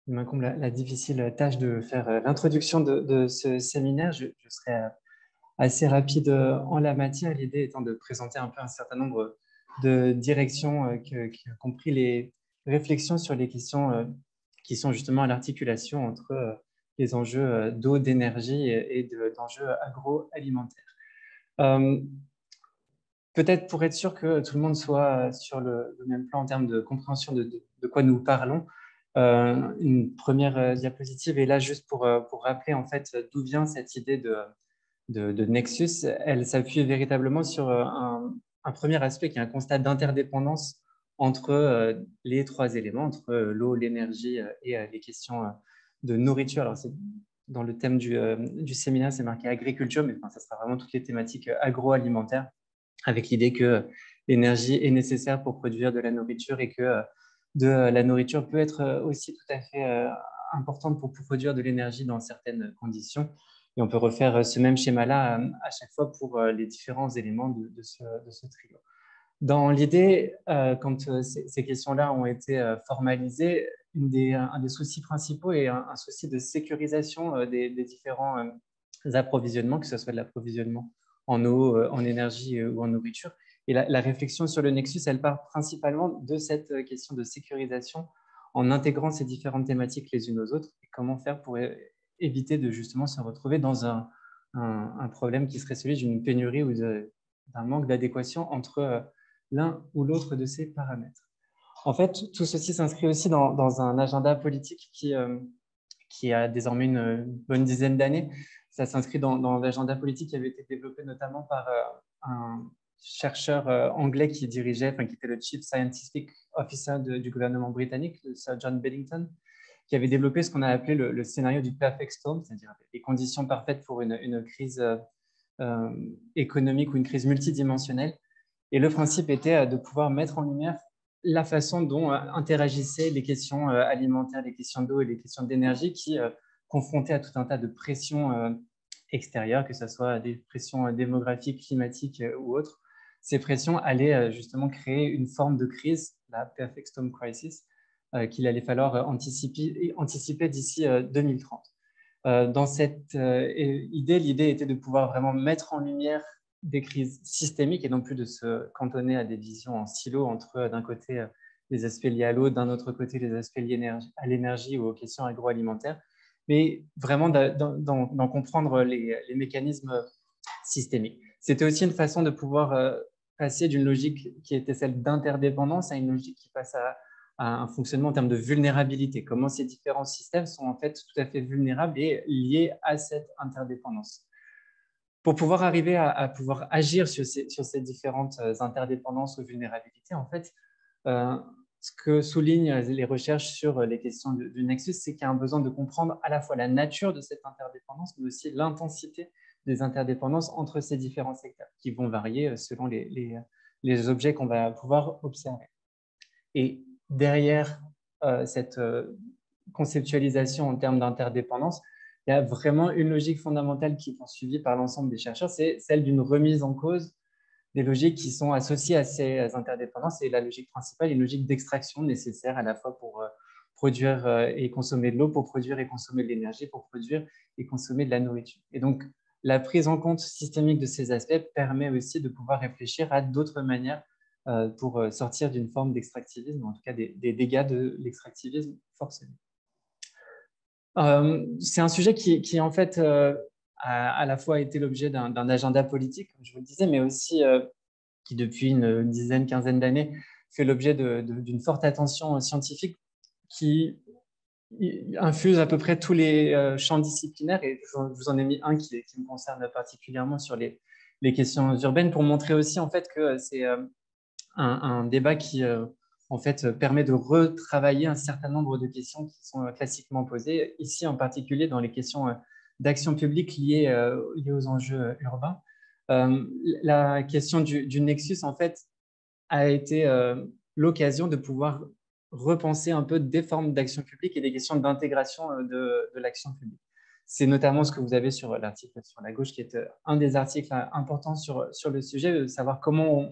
Il m'incombe la difficile tâche de faire l'introduction de ce séminaire. Je serai assez rapide en la matière, l'idée étant de présenter un peu un certain nombre de directions qui ont compris les réflexions sur les questions qui sont justement à l'articulation entre les enjeux d'eau, d'énergie et d'enjeux agroalimentaires. Peut-être pour être sûr que tout le monde soit sur le même plan en termes de compréhension de quoi nous parlons, une première diapositive est là juste pour rappeler en fait d'où vient cette idée de nexus. Elle s'appuie véritablement sur un premier aspect qui est un constat d'interdépendance entre les trois éléments, entre l'eau, l'énergie et les questions de nourriture. Alors, dans le thème du séminaire, c'est marqué agriculture, mais enfin, ça sera vraiment toutes les thématiques agroalimentaires, avec l'idée que l'énergie est nécessaire pour produire de la nourriture et que la nourriture peut être aussi tout à fait importante pour produire de l'énergie dans certaines conditions. Et on peut refaire ce même schéma-là à chaque fois pour les différents éléments de ce trio. Dans l'idée, quand ces questions-là ont été formalisées, un des soucis principaux est un souci de sécurisation des différents approvisionnements, que ce soit de l'approvisionnement en eau, en énergie ou en nourriture. Et la réflexion sur le nexus, elle part principalement de cette question de sécurisation en intégrant ces différentes thématiques les unes aux autres et comment faire pour éviter de justement se retrouver dans un problème qui serait celui d'une pénurie ou d'un manque d'adéquation entre l'un ou l'autre de ces paramètres. En fait, tout ceci s'inscrit aussi dans un agenda politique qui a désormais une bonne dizaine d'années. Ça s'inscrit dans l'agenda politique qui avait été développé notamment par un chercheur anglais qui dirigeait, qui était le Chief Scientific Officer du gouvernement britannique, Sir John Billington, qui avait développé ce qu'on a appelé le scénario du perfect storm, c'est-à-dire les conditions parfaites pour une crise économique ou une crise multidimensionnelle. Et le principe était de pouvoir mettre en lumière la façon dont interagissaient les questions alimentaires, les questions d'eau et les questions d'énergie qui, confrontées à tout un tas de pressions extérieures, que ce soit des pressions démographiques, climatiques ou autres, ces pressions allaient justement créer une forme de crise, la perfect storm crisis, qu'il allait falloir anticiper d'ici 2030. Dans cette idée, l'idée était de pouvoir vraiment mettre en lumière des crises systémiques et non plus de se cantonner à des visions en silo entre, d'un côté, les aspects liés à l'eau, d'un autre côté, les aspects liés à l'énergie ou aux questions agroalimentaires, mais vraiment d'en comprendre les mécanismes systémiques. C'était aussi une façon de pouvoir passer d'une logique qui était celle d'interdépendance à une logique qui passe à un fonctionnement en termes de vulnérabilité, comment ces différents systèmes sont en fait tout à fait vulnérables et liés à cette interdépendance. Pour pouvoir arriver à pouvoir agir sur ces différentes interdépendances ou vulnérabilités, en fait, ce que soulignent les recherches sur les questions du nexus, c'est qu'il y a un besoin de comprendre à la fois la nature de cette interdépendance, mais aussi l'intensité des interdépendances entre ces différents secteurs, qui vont varier selon les objets qu'on va pouvoir observer. Et derrière cette conceptualisation en termes d'interdépendance, il y a vraiment une logique fondamentale qui est poursuivie par l'ensemble des chercheurs, c'est celle d'une remise en cause des logiques qui sont associées à ces interdépendances. Et la logique principale est une logique d'extraction nécessaire à la fois pour produire et consommer de l'eau, pour produire et consommer de l'énergie, pour produire et consommer de la nourriture. Et donc, la prise en compte systémique de ces aspects permet aussi de pouvoir réfléchir à d'autres manières pour sortir d'une forme d'extractivisme, en tout cas des dégâts de l'extractivisme forcé. C'est un sujet qui en fait, a à la fois été l'objet d'un agenda politique, comme je vous le disais, mais aussi qui, depuis une dizaine, quinzaine d'années, fait l'objet d'une forte attention scientifique qui infuse à peu près tous les champs disciplinaires. Et je vous en ai mis un qui me concerne particulièrement sur les questions urbaines, pour montrer aussi en fait que c'est un débat qui en fait permet de retravailler un certain nombre de questions qui sont classiquement posées, ici en particulier dans les questions d'action publique liées aux enjeux urbains. La question du nexus en fait a été l'occasion de pouvoir repenser un peu des formes d'action publique et des questions d'intégration de l'action publique. C'est notamment ce que vous avez sur l'article sur la gauche, qui est un des articles importants sur le sujet, de savoir comment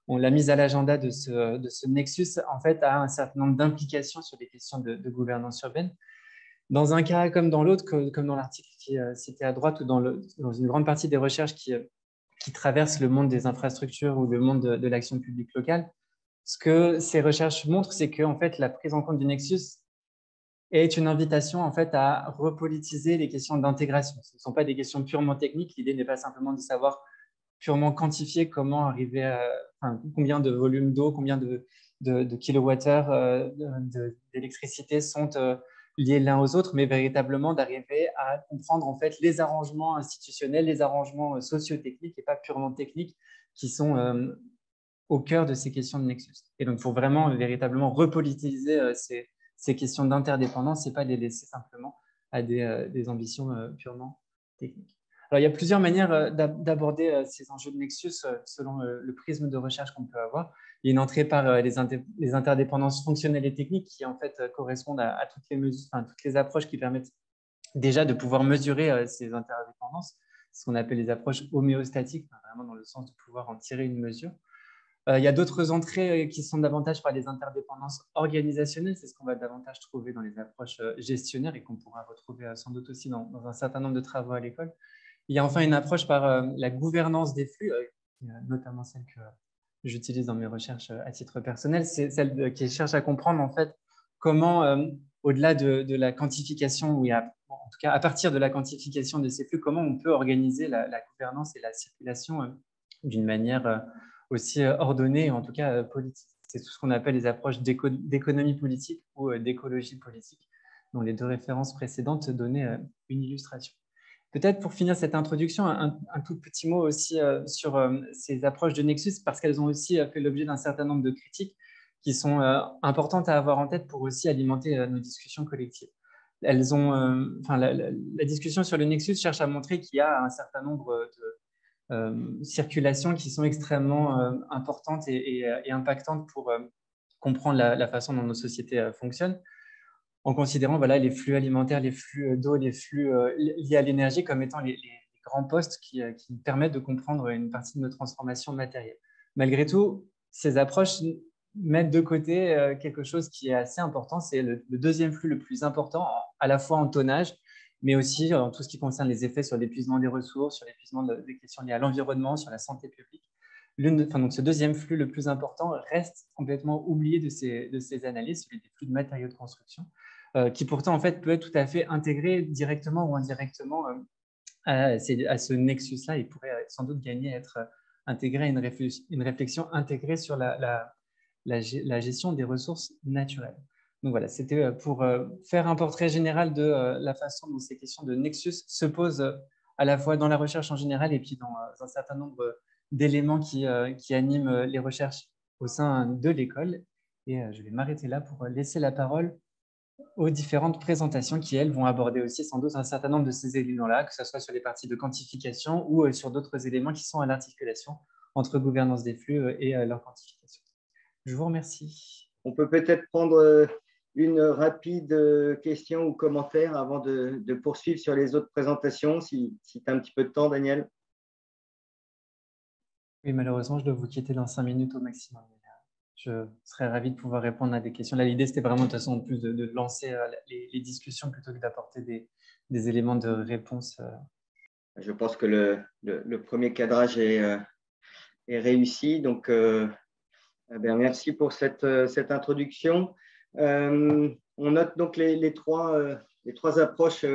la mise à l'agenda de ce nexus, en fait, a un certain nombre d'implications sur les questions de gouvernance urbaine. Dans un cas comme dans l'autre, comme dans l'article qui est cité à droite ou dans une grande partie des recherches qui traversent le monde des infrastructures ou le monde de l'action publique locale, ce que ces recherches montrent, c'est que en fait, la prise en compte du nexus est une invitation en fait, à repolitiser les questions d'intégration. Ce ne sont pas des questions purement techniques. L'idée n'est pas simplement de savoir purement quantifier comment arriver à combien de volume d'eau, combien de kilowattheures d'électricité sont liés l'un aux autres, mais véritablement d'arriver à comprendre en fait les arrangements institutionnels, les arrangements socio-techniques et pas purement techniques qui sont au cœur de ces questions de nexus. Et donc, pour vraiment véritablement repolitiser ces questions d'interdépendance et pas les laisser simplement à des ambitions purement techniques. Alors, il y a plusieurs manières d'aborder ces enjeux de nexus selon le prisme de recherche qu'on peut avoir. Il y a une entrée par les interdépendances fonctionnelles et techniques qui, en fait, correspondent à toutes les mesures, toutes les approches qui permettent déjà de pouvoir mesurer ces interdépendances. C'est ce qu'on appelle les approches homéostatiques, vraiment dans le sens de pouvoir en tirer une mesure. Il y a d'autres entrées qui sont davantage par les interdépendances organisationnelles. C'est ce qu'on va davantage trouver dans les approches gestionnaires et qu'on pourra retrouver sans doute aussi dans un certain nombre de travaux à l'école. Il y a enfin une approche par la gouvernance des flux, notamment celle que j'utilise dans mes recherches à titre personnel. C'est celle qui cherche à comprendre en fait comment, au-delà de la quantification, en tout cas à partir de la quantification de ces flux, comment on peut organiser la gouvernance et la circulation d'une manière aussi ordonnée, en tout cas politique. C'est tout ce qu'on appelle les approches d'économie politique ou d'écologie politique, dont les deux références précédentes donnaient une illustration. Peut-être pour finir cette introduction, un tout petit mot aussi sur ces approches de Nexus, parce qu'elles ont aussi fait l'objet d'un certain nombre de critiques qui sont importantes à avoir en tête pour aussi alimenter nos discussions collectives. La discussion sur le Nexus cherche à montrer qu'il y a un certain nombre de circulations qui sont extrêmement importantes et impactantes pour comprendre la façon dont nos sociétés fonctionnent, en considérant les flux alimentaires, les flux d'eau, les flux liés à l'énergie comme étant les grands postes qui permettent de comprendre une partie de nos transformations matérielles. Malgré tout, ces approches mettent de côté quelque chose qui est assez important, c'est le deuxième flux le plus important, à la fois en tonnage, mais aussi en tout ce qui concerne les effets sur l'épuisement des ressources, sur l'épuisement des questions liées à l'environnement, sur la santé publique. Donc ce deuxième flux le plus important reste complètement oublié de ces analyses, celui des flux de matériaux de construction, qui pourtant en fait peut être tout à fait intégré directement ou indirectement à ce nexus-là. Il pourrait sans doute gagner à être intégré à une réflexion intégrée sur la gestion des ressources naturelles. Donc voilà, c'était pour faire un portrait général de la façon dont ces questions de nexus se posent à la fois dans la recherche en général et puis dans un certain nombre d'éléments qui animent les recherches au sein de l'école. Et je vais m'arrêter là pour laisser la parole aux différentes présentations qui, elles, vont aborder aussi sans doute un certain nombre de ces éléments-là, que ce soit sur les parties de quantification ou sur d'autres éléments qui sont à l'articulation entre gouvernance des flux et leur quantification. Je vous remercie. On peut peut-être prendre une rapide question ou commentaire avant de poursuivre sur les autres présentations, si tu as un petit peu de temps, Daniel. Oui, malheureusement, je dois vous quitter dans 5 minutes au maximum. Je serais ravi de pouvoir répondre à des questions. Là, l'idée, c'était vraiment de toute façon plus de lancer les discussions plutôt que d'apporter des éléments de réponse. Je pense que le premier cadrage est réussi. Donc, merci pour cette introduction. On note donc les trois approches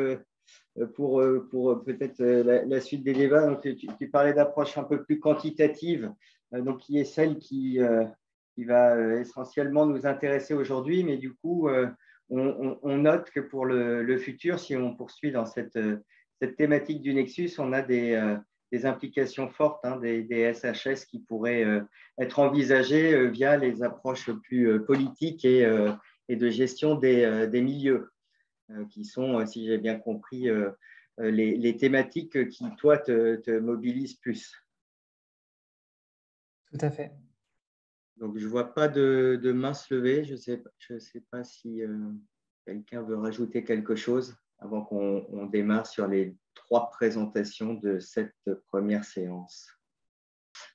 pour peut-être la suite des débats. Donc, tu parlais d'approche un peu plus quantitative, donc qui est celle qui va essentiellement nous intéresser aujourd'hui. Mais du coup, on note que pour le futur, si on poursuit dans cette thématique du Nexus, on a des implications fortes, des SHS qui pourraient être envisagées via les approches plus politiques et de gestion des milieux, qui sont, si j'ai bien compris, les thématiques qui, toi, te mobilisent plus. Tout à fait. Donc, je ne vois pas de main se lever. Je ne sais pas si quelqu'un veut rajouter quelque chose avant qu'on démarre sur les 3 présentations de cette première séance.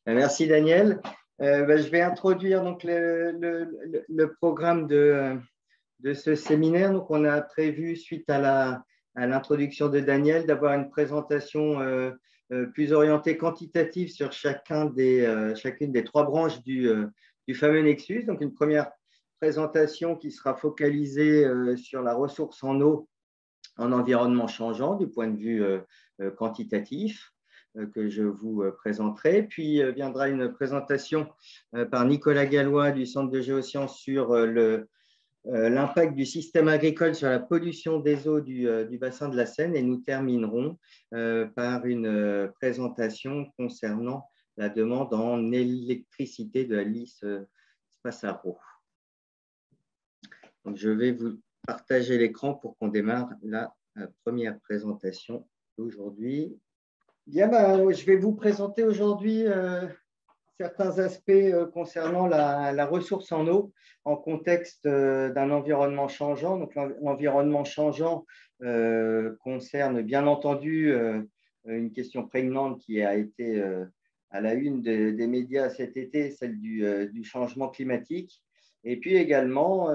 Merci, Daniel. Je vais introduire donc le programme de ce séminaire. Donc, on a prévu, suite à l'introduction de Daniel, d'avoir une présentation plus orientée quantitative sur chacune des trois branches du fameux Nexus. Donc, une première présentation qui sera focalisée sur la ressource en eau en environnement changeant du point de vue quantitatif que je vous présenterai. Puis viendra une présentation par Nicolas Gallois du Centre de géosciences sur l'impact du système agricole sur la pollution des eaux du bassin de la Seine, et nous terminerons par une présentation concernant la demande en électricité de Alice Spassaro. Donc, je vais vous partager l'écran pour qu'on démarre la première présentation d'aujourd'hui. Bien, je vais vous présenter aujourd'hui certains aspects concernant la ressource en eau en contexte d'un environnement changeant. Donc, l'environnement changeant concerne bien entendu une question prégnante qui a été à la une des médias cet été, celle du changement climatique, et puis également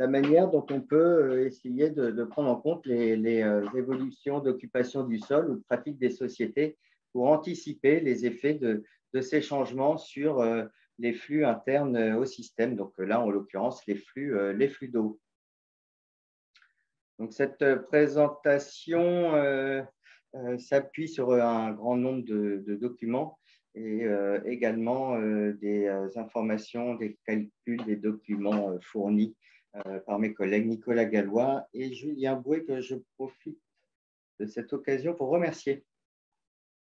la manière dont on peut essayer de prendre en compte les évolutions d'occupation du sol ou de pratique des sociétés pour anticiper les effets de ces changements sur les flux internes au système. Donc là, en l'occurrence, les flux d'eau. Donc cette présentation s'appuie sur un grand nombre de documents et également des informations, des calculs, des documents fournis par mes collègues Nicolas Gallois et Julien Bouet, que je profite de cette occasion pour remercier.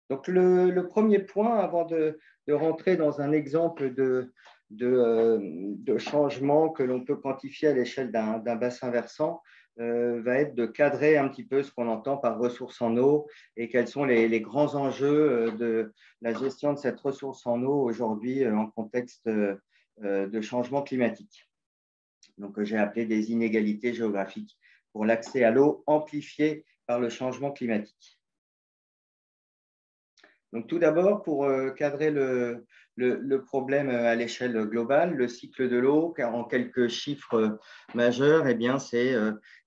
Donc, le premier point, avant de rentrer dans un exemple de changement que l'on peut quantifier à l'échelle d'un bassin versant, va être de cadrer un petit peu ce qu'on entend par ressource en eau et quels sont les grands enjeux de la gestion de cette ressource en eau aujourd'hui en contexte de changement climatique. Donc, j'ai appelé des inégalités géographiques pour l'accès à l'eau amplifié par le changement climatique. Donc, tout d'abord, pour cadrer le problème à l'échelle globale, le cycle de l'eau, car en quelques chiffres majeurs, eh bien, c'est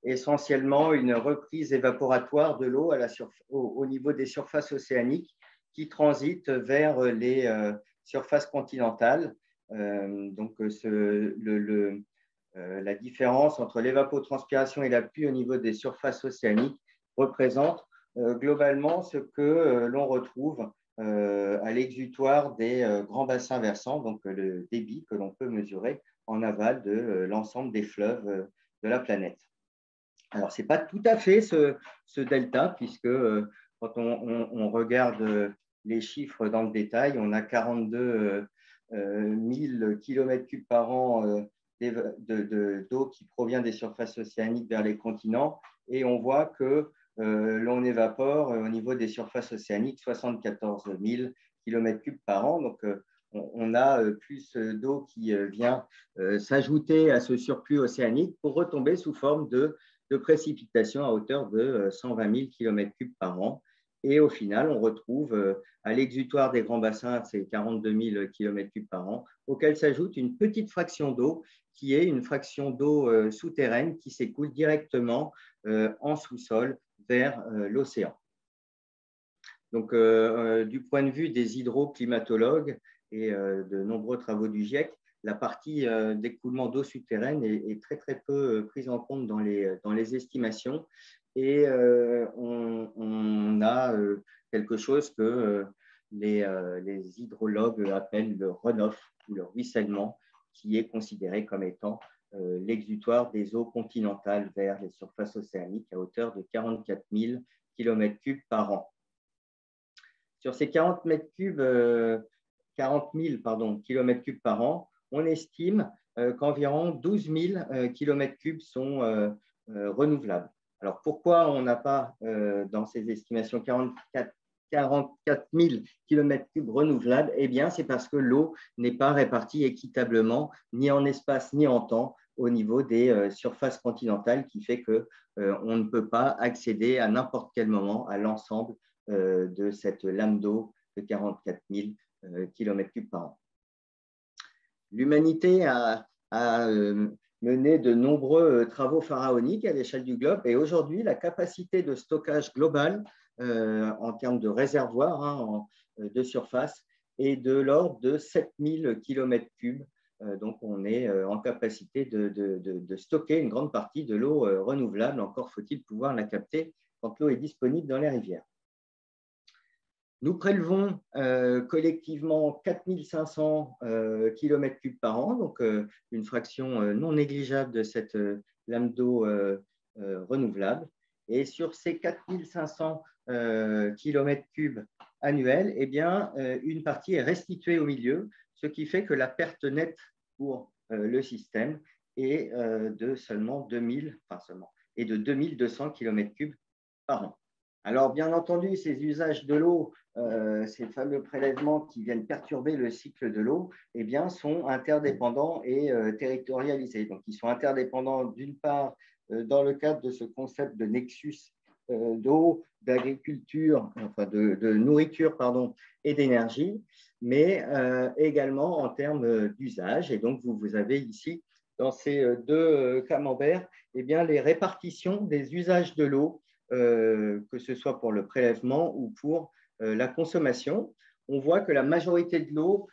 essentiellement une reprise évaporatoire de l'eau au niveau des surfaces océaniques qui transitent vers les surfaces continentales. Donc, la différence entre l'évapotranspiration et la pluie au niveau des surfaces océaniques représente globalement ce que l'on retrouve à l'exutoire des grands bassins versants, donc le débit que l'on peut mesurer en aval de l'ensemble des fleuves de la planète. Alors, ce n'est pas tout à fait ce delta, puisque quand on regarde les chiffres dans le détail, on a 42 000 km3 par an d'eau qui provient des surfaces océaniques vers les continents, et on voit que l'on évapore au niveau des surfaces océaniques 74 000 km3 par an. Donc, on a plus d'eau qui vient s'ajouter à ce surplus océanique pour retomber sous forme de précipitations à hauteur de 120 000 km3 par an. Et au final, on retrouve à l'exutoire des grands bassins ces 42 000 km3 par an, auquel s'ajoute une petite fraction d'eau qui est une fraction d'eau souterraine qui s'écoule directement en sous-sol vers l'océan. Donc, du point de vue des hydroclimatologues et de nombreux travaux du GIEC, la partie d'écoulement d'eau souterraine est très, très peu prise en compte dans les estimations. Et on a quelque chose que les hydrologues appellent le runoff ou le ruissellement, qui est considéré comme étant l'exutoire des eaux continentales vers les surfaces océaniques à hauteur de 44 000 km3 par an. Sur ces 40 000 km3 par an, on estime qu'environ 12 000 km3 sont renouvelables. Alors, pourquoi on n'a pas dans ces estimations 44 000 km3 renouvelables? Eh bien, c'est parce que l'eau n'est pas répartie équitablement, ni en espace, ni en temps, au niveau des surfaces continentales, qui fait qu'on ne peut pas accéder à n'importe quel moment à l'ensemble de cette lame d'eau de 44 000 km3 par an. L'humanité a mené de nombreux travaux pharaoniques à l'échelle du globe et aujourd'hui, la capacité de stockage global en termes de réservoirs de surface est de l'ordre de 7000 km3. Donc, on est en capacité de stocker une grande partie de l'eau renouvelable. Encore faut-il pouvoir la capter quand l'eau est disponible dans les rivières. Nous prélevons collectivement 4500 km3 par an, donc une fraction non négligeable de cette lame d'eau renouvelable. Et sur ces 4500 km3 annuels, eh bien, une partie est restituée au milieu, ce qui fait que la perte nette pour le système est de seulement 2200 km3 par an. Alors, bien entendu, ces usages de l'eau, ces fameux prélèvements qui viennent perturber le cycle de l'eau, eh bien, sont interdépendants et territorialisés. Donc, ils sont interdépendants d'une part dans le cadre de ce concept de nexus d'eau, d'agriculture, enfin de nourriture pardon, et d'énergie, mais également en termes d'usage. Et donc, vous avez ici, dans ces deux camemberts, eh bien, les répartitions des usages de l'eau, que ce soit pour le prélèvement ou pour la consommation. On voit que la majorité de l'eau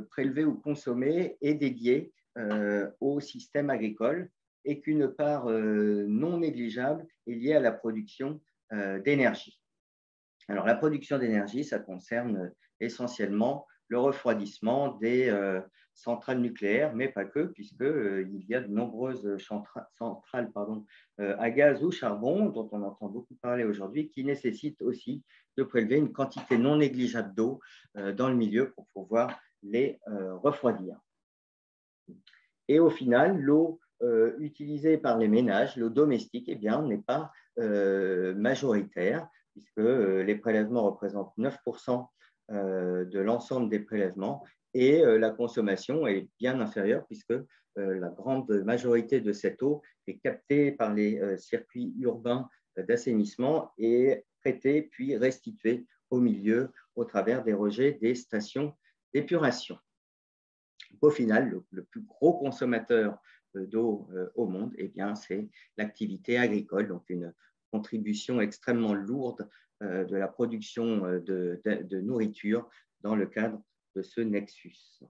prélevée ou consommée est dédiée au système agricole et qu'une part non négligeable est liée à la production d'énergie. Alors, la production d'énergie, ça concerne essentiellement le refroidissement des centrales nucléaires, mais pas que, puisqu'il y a de nombreuses centrales à gaz ou charbon, dont on entend beaucoup parler aujourd'hui, qui nécessitent aussi de prélever une quantité non négligeable d'eau dans le milieu pour pouvoir les refroidir. Et au final, l'eau utilisée par les ménages, l'eau domestique, eh bien, n'est pas majoritaire, puisque les prélèvements représentent 9% de l'ensemble des prélèvements et la consommation est bien inférieure, puisque la grande majorité de cette eau est captée par les circuits urbains d'assainissement et traitée puis restituée au milieu au travers des rejets des stations d'épuration. Au final, le plus gros consommateur d'eau au monde, eh bien, c'est l'activité agricole, donc une contribution extrêmement lourde de la production de nourriture dans le cadre de ce nexus.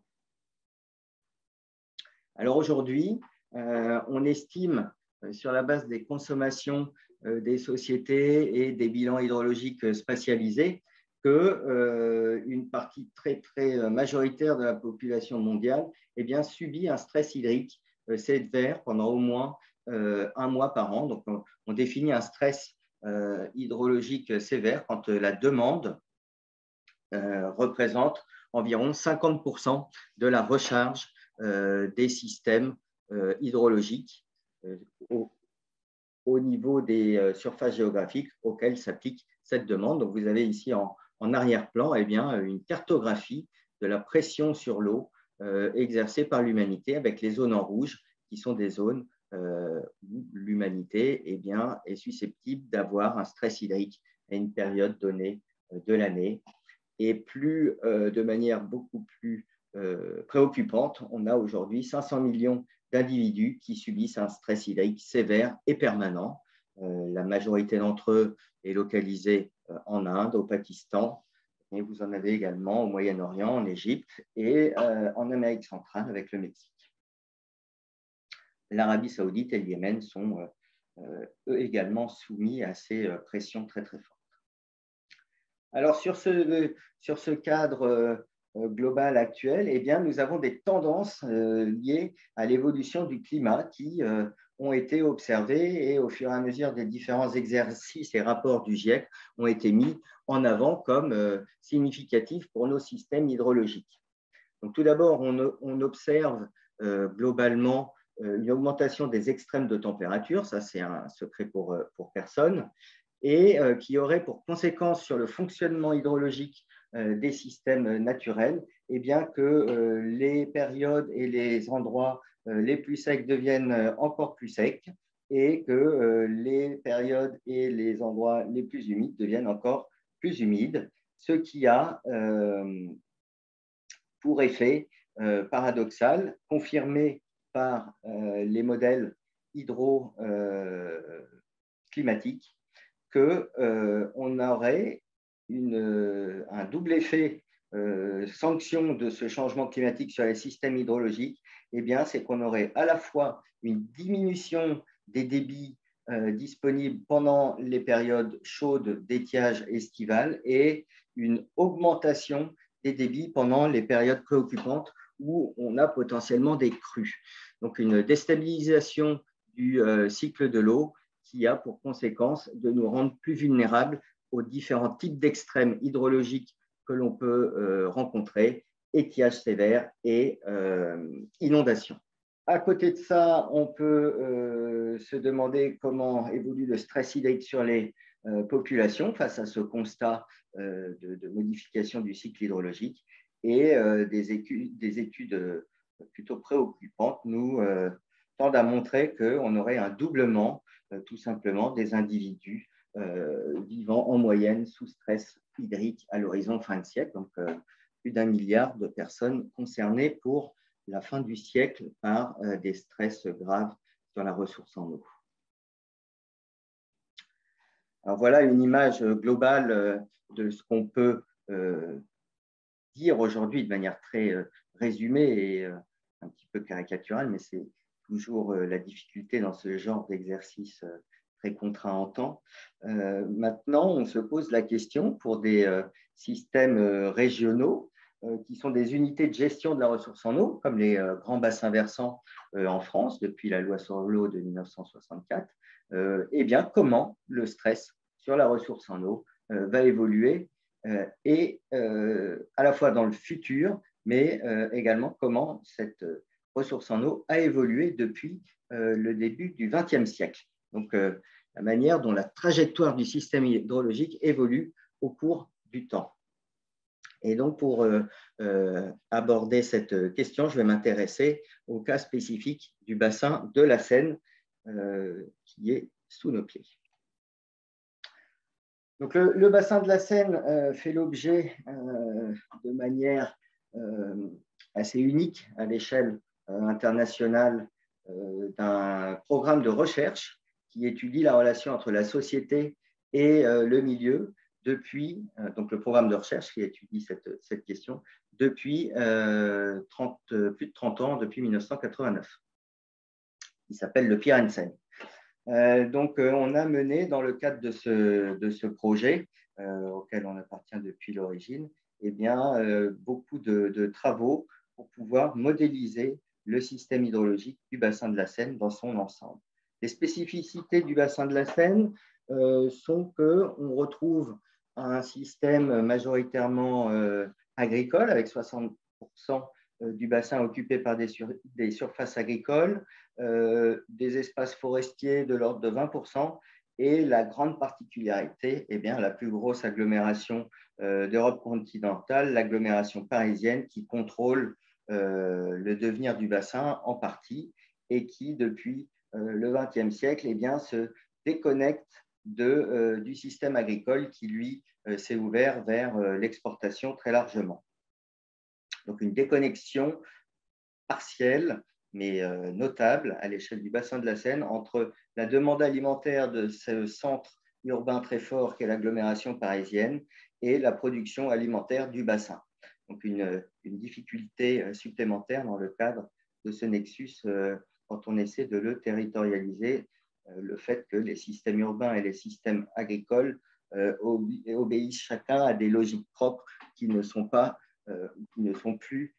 Alors aujourd'hui, on estime sur la base des consommations des sociétés et des bilans hydrologiques spatialisés qu'une partie très majoritaire de la population mondiale eh bien, subit un stress hydrique sévère pendant au moins un mois par an. Donc, on définit un stress hydrologique sévère quand la demande représente environ 50% de la recharge des systèmes hydrologiques au niveau des surfaces géographiques auxquelles s'applique cette demande. Donc, vous avez ici en arrière-plan eh bien, une cartographie de la pression sur l'eau exercée par l'humanité avec les zones en rouge qui sont des zones où l'humanité eh bien, est susceptible d'avoir un stress hydrique à une période donnée de l'année. Et plus, de manière beaucoup plus préoccupante, on a aujourd'hui 500 millions d'individus qui subissent un stress hydrique sévère et permanent. La majorité d'entre eux est localisée en Inde, au Pakistan, et vous en avez également au Moyen-Orient, en Égypte et en Amérique centrale avec le Mexique. L'Arabie saoudite et le Yémen sont eux également soumis à ces pressions très fortes. Alors, sur ce cadre global actuel, eh bien, nous avons des tendances liées à l'évolution du climat qui ont été observées et au fur et à mesure des différents exercices et rapports du GIEC ont été mis en avant comme significatifs pour nos systèmes hydrologiques. Donc, tout d'abord, on observe globalement une augmentation des extrêmes de température, ça c'est un secret pour personne, et qui aurait pour conséquence sur le fonctionnement hydrologique des systèmes naturels, eh bien que les périodes et les endroits les plus secs deviennent encore plus secs et que les périodes et les endroits les plus humides deviennent encore plus humides, ce qui a pour effet paradoxal, confirmé par les modèles hydroclimatiques, qu'on aurait un double effet sanction de ce changement climatique sur les systèmes hydrologiques. Eh bien, c'est qu'on aurait à la fois une diminution des débits disponibles pendant les périodes chaudes d'étiage estivale et une augmentation des débits pendant les périodes préoccupantes où on a potentiellement des crues. Donc, une déstabilisation du cycle de l'eau qui a pour conséquence de nous rendre plus vulnérables aux différents types d'extrêmes hydrologiques que l'on peut rencontrer, étiage sévère et inondations. À côté de ça, on peut se demander comment évolue le stress hydrique sur les populations face à ce constat de modification du cycle hydrologique. Et des études plutôt préoccupantes nous tendent à montrer qu'on aurait un doublement, tout simplement, des individus vivant en moyenne sous stress hydrique à l'horizon fin de siècle. Donc, plus d'1 milliard de personnes concernées pour la fin du siècle par des stress graves sur la ressource en eau. Alors voilà une image globale de ce qu'on peut dire aujourd'hui de manière très résumée et un petit peu caricaturale, mais c'est toujours la difficulté dans ce genre d'exercice très contraint en temps. Maintenant, on se pose la question pour des systèmes régionaux qui sont des unités de gestion de la ressource en eau, comme les grands bassins versants en France, depuis la loi sur l'eau de 1964, eh bien, comment le stress sur la ressource en eau va évoluer et à la fois dans le futur, mais également comment cette ressource en eau a évolué depuis le début du XXe siècle. Donc, la manière dont la trajectoire du système hydrologique évolue au cours du temps. Et donc, pour aborder cette question, je vais m'intéresser au cas spécifique du bassin de la Seine qui est sous nos pieds. Donc, le bassin de la Seine fait l'objet de manière assez unique à l'échelle internationale d'un programme de recherche qui étudie la relation entre la société et le milieu depuis, donc le programme de recherche qui étudie cette question depuis plus de 30 ans, depuis 1989. Il s'appelle le PIRNSEN. Donc, on a mené dans le cadre de ce projet auquel on appartient depuis l'origine, eh bien, beaucoup de travaux pour pouvoir modéliser le système hydrologique du bassin de la Seine dans son ensemble. Les spécificités du bassin de la Seine sont qu'on retrouve un système majoritairement agricole avec 60% du bassin occupé par des surfaces agricoles, des espaces forestiers de l'ordre de 20%, et la grande particularité, eh bien, la plus grosse agglomération d'Europe continentale, l'agglomération parisienne, qui contrôle le devenir du bassin en partie et qui, depuis le XXe siècle, eh bien, se déconnecte du système agricole qui, lui, s'est ouvert vers l'exportation très largement. Donc, une déconnexion partielle, mais notable à l'échelle du bassin de la Seine entre la demande alimentaire de ce centre urbain très fort qu'est l'agglomération parisienne et la production alimentaire du bassin. Donc, une difficulté supplémentaire dans le cadre de ce nexus quand on essaie de le territorialiser, le fait que les systèmes urbains et les systèmes agricoles obéissent chacun à des logiques propres qui ne sont plus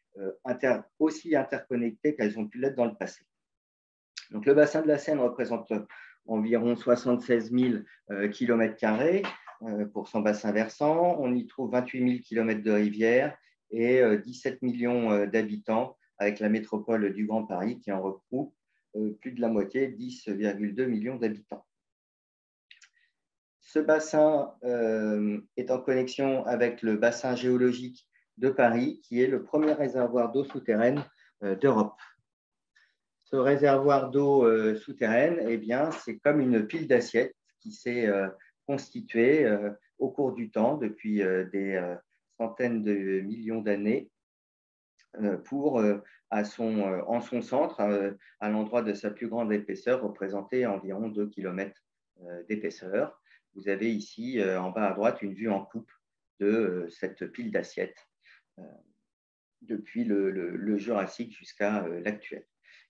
aussi interconnectées qu'elles ont pu l'être dans le passé. Donc, le bassin de la Seine représente environ 76 000 km² pour son bassin versant. On y trouve 28 000 km de rivières et 17 millions d'habitants, avec la métropole du Grand Paris qui en regroupe plus de la moitié, 10,2 millions d'habitants. Ce bassin est en connexion avec le bassin géologique de Paris, qui est le premier réservoir d'eau souterraine d'Europe. Ce réservoir d'eau souterraine, eh bien, c'est comme une pile d'assiettes qui s'est constituée au cours du temps, depuis des centaines de millions d'années, en son centre, à l'endroit de sa plus grande épaisseur, représentée à environ 2 km d'épaisseur. Vous avez ici, en bas à droite, une vue en coupe de cette pile d'assiettes depuis le Jurassique jusqu'à l'actuel.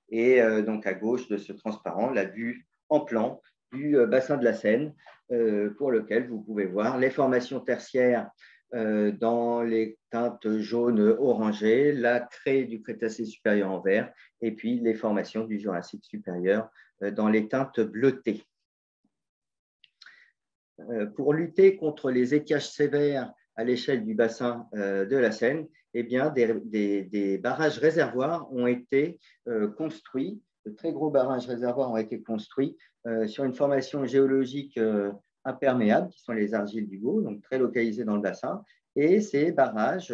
Et donc, à gauche de ce transparent, la vue en plan du bassin de la Seine, pour lequel vous pouvez voir les formations tertiaires dans les teintes jaunes orangées, la craie du Crétacé supérieur en vert, et puis les formations du Jurassique supérieur dans les teintes bleutées. Pour lutter contre les étiages sévères à l'échelle du bassin de la Seine, eh bien, des barrages réservoirs ont été construits, de très gros barrages réservoirs ont été construits sur une formation géologique imperméable, qui sont les argiles du Gau, donc très localisées dans le bassin. Et ces barrages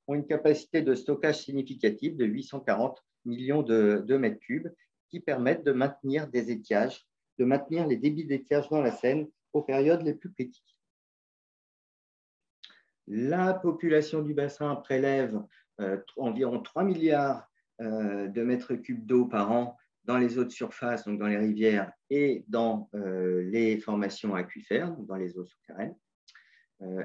ont une capacité de stockage significative de 840 millions de mètres cubes, qui permettent de maintenir des étiages, de maintenir les débits d'étiage dans la Seine aux périodes les plus critiques. La population du bassin prélève environ 3 milliards de mètres cubes d'eau par an dans les eaux de surface, donc dans les rivières, et dans les formations aquifères, donc dans les eaux souterraines.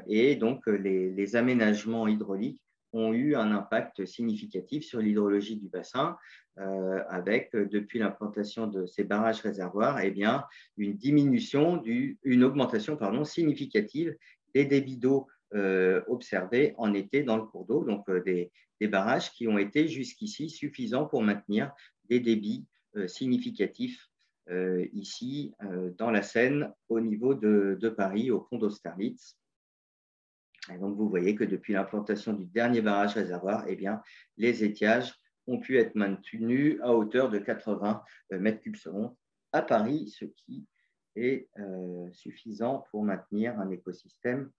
Et donc, les aménagements hydrauliques ont eu un impact significatif sur l'hydrologie du bassin, avec, depuis l'implantation de ces barrages réservoirs, eh bien, une augmentation significative des débits d'eau observés en été dans le cours d'eau, donc des barrages qui ont été jusqu'ici suffisants pour maintenir des débits significatifs ici dans la Seine au niveau de Paris, au pont d'Austerlitz. Et donc, vous voyez que depuis l'implantation du dernier barrage réservoir, eh bien, les étiages ont pu être maintenus à hauteur de 80 mètres cubes secondes à Paris, ce qui est suffisant pour maintenir un écosystème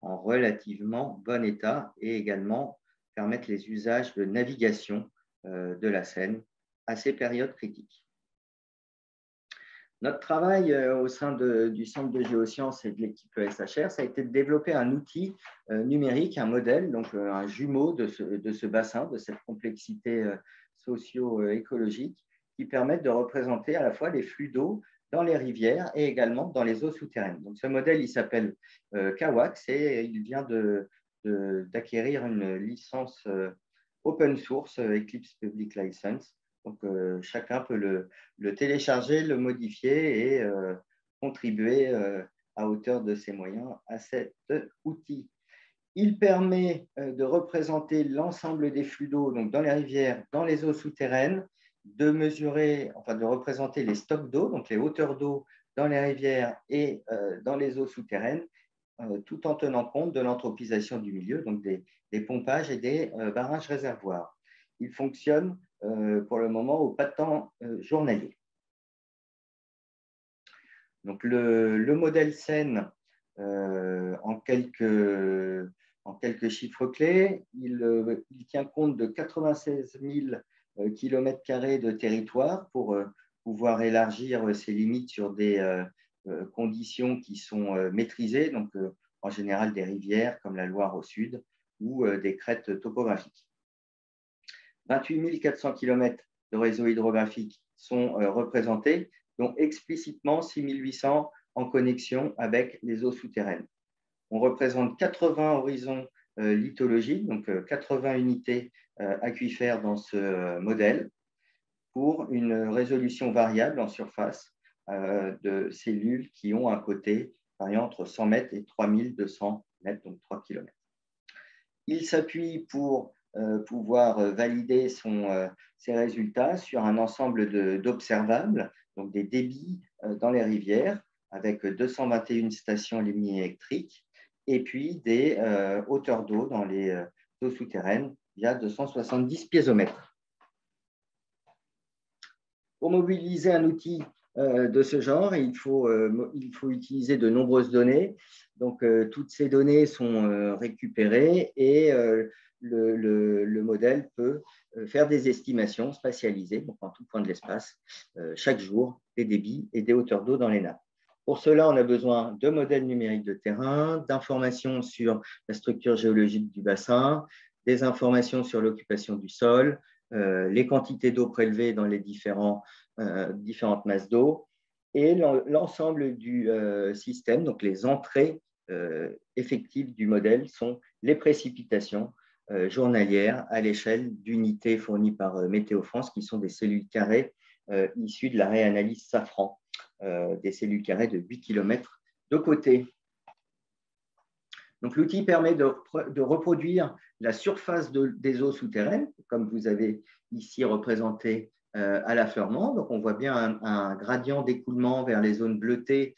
en relativement bon état et également permettre les usages de navigation de la Seine à ces périodes critiques. Notre travail au sein du Centre de géosciences et de l'équipe SHR, ça a été de développer un outil numérique, un modèle, donc un jumeau de ce bassin, de cette complexité socio-écologique, qui permettent de représenter à la fois les flux d'eau dans les rivières et également dans les eaux souterraines. Donc, ce modèle, il s'appelle CAWAX et il vient d'acquérir une licence open source, Eclipse Public License. Donc, chacun peut le télécharger, le modifier et contribuer à hauteur de ses moyens à cet outil. Il permet de représenter l'ensemble des flux d'eau, donc dans les rivières, dans les eaux souterraines, de représenter les stocks d'eau, donc les hauteurs d'eau dans les rivières et dans les eaux souterraines, tout en tenant compte de l'anthropisation du milieu, donc des pompages et des barrages réservoirs. Il fonctionne pour le moment au pas de temps journalier. Donc le modèle Seine, en quelques chiffres clés, il tient compte de 96 000 km² de territoire pour pouvoir élargir ses limites sur des conditions qui sont maîtrisées, donc en général des rivières comme la Loire au sud ou des crêtes topographiques. 28 400 km de réseau hydrographique sont représentés, dont explicitement 6 800 en connexion avec les eaux souterraines. On représente 80 horizons lithologiques, donc 80 unités aquifères dans ce modèle, pour une résolution variable en surface de cellules qui ont un côté variant entre 100 mètres et 3200 mètres, donc 3 km. Il s'appuie pour pouvoir valider ses résultats sur un ensemble d'observables, donc des débits dans les rivières, avec 221 stations lignes électriques, et puis des hauteurs d'eau dans les eaux souterraines via 270 piézomètres. Pour mobiliser un outil de ce genre, il faut utiliser de nombreuses données. Donc, toutes ces données sont récupérées et le modèle peut faire des estimations spatialisées, donc en tout point de l'espace, chaque jour, des débits et des hauteurs d'eau dans les nappes. Pour cela, on a besoin de modèles numériques de terrain, d'informations sur la structure géologique du bassin, des informations sur l'occupation du sol, les quantités d'eau prélevées dans les différentes masses d'eau et l'ensemble du système, donc les entrées effectives du modèle sont les précipitations journalières à l'échelle d'unités fournies par Météo France, qui sont des cellules carrées issues de la réanalyse Safran, des cellules carrées de 8 km de côté. Donc, l'outil permet de reproduire la surface des eaux souterraines, comme vous avez ici représenté à l'affleurement. Donc, on voit bien un gradient d'écoulement vers les zones bleutées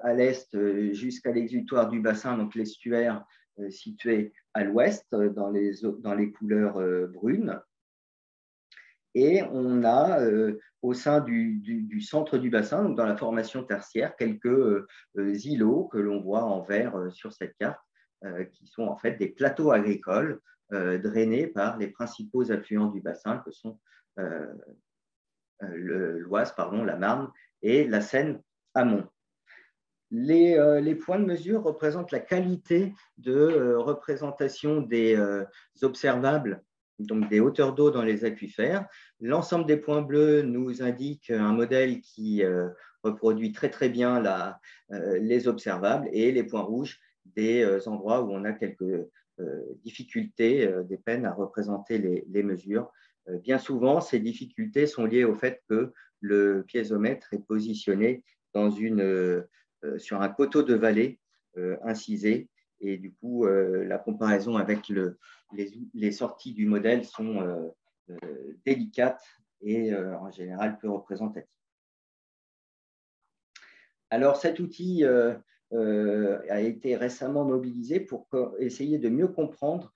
à l'est jusqu'à l'exutoire du bassin, donc l'estuaire situé à l'ouest dans les couleurs brunes. Et on a au sein du centre du bassin, donc dans la formation tertiaire, quelques îlots que l'on voit en vert sur cette carte, qui sont en fait des plateaux agricoles drainés par les principaux affluents du bassin, que sont l'Oise, la Marne et la Seine amont. Les points de mesure représentent la qualité de représentation des observables, donc des hauteurs d'eau dans les aquifères. L'ensemble des points bleus nous indique un modèle qui reproduit très très bien les observables, et les points rouges des endroits où on a quelques difficultés, des peines à représenter les mesures. Bien souvent, ces difficultés sont liées au fait que le piézomètre est positionné sur un coteau de vallée incisé, et du coup, la comparaison avec les sorties du modèle sont délicates et en général peu représentatives. Alors, cet outil a été récemment mobilisé pour essayer de mieux comprendre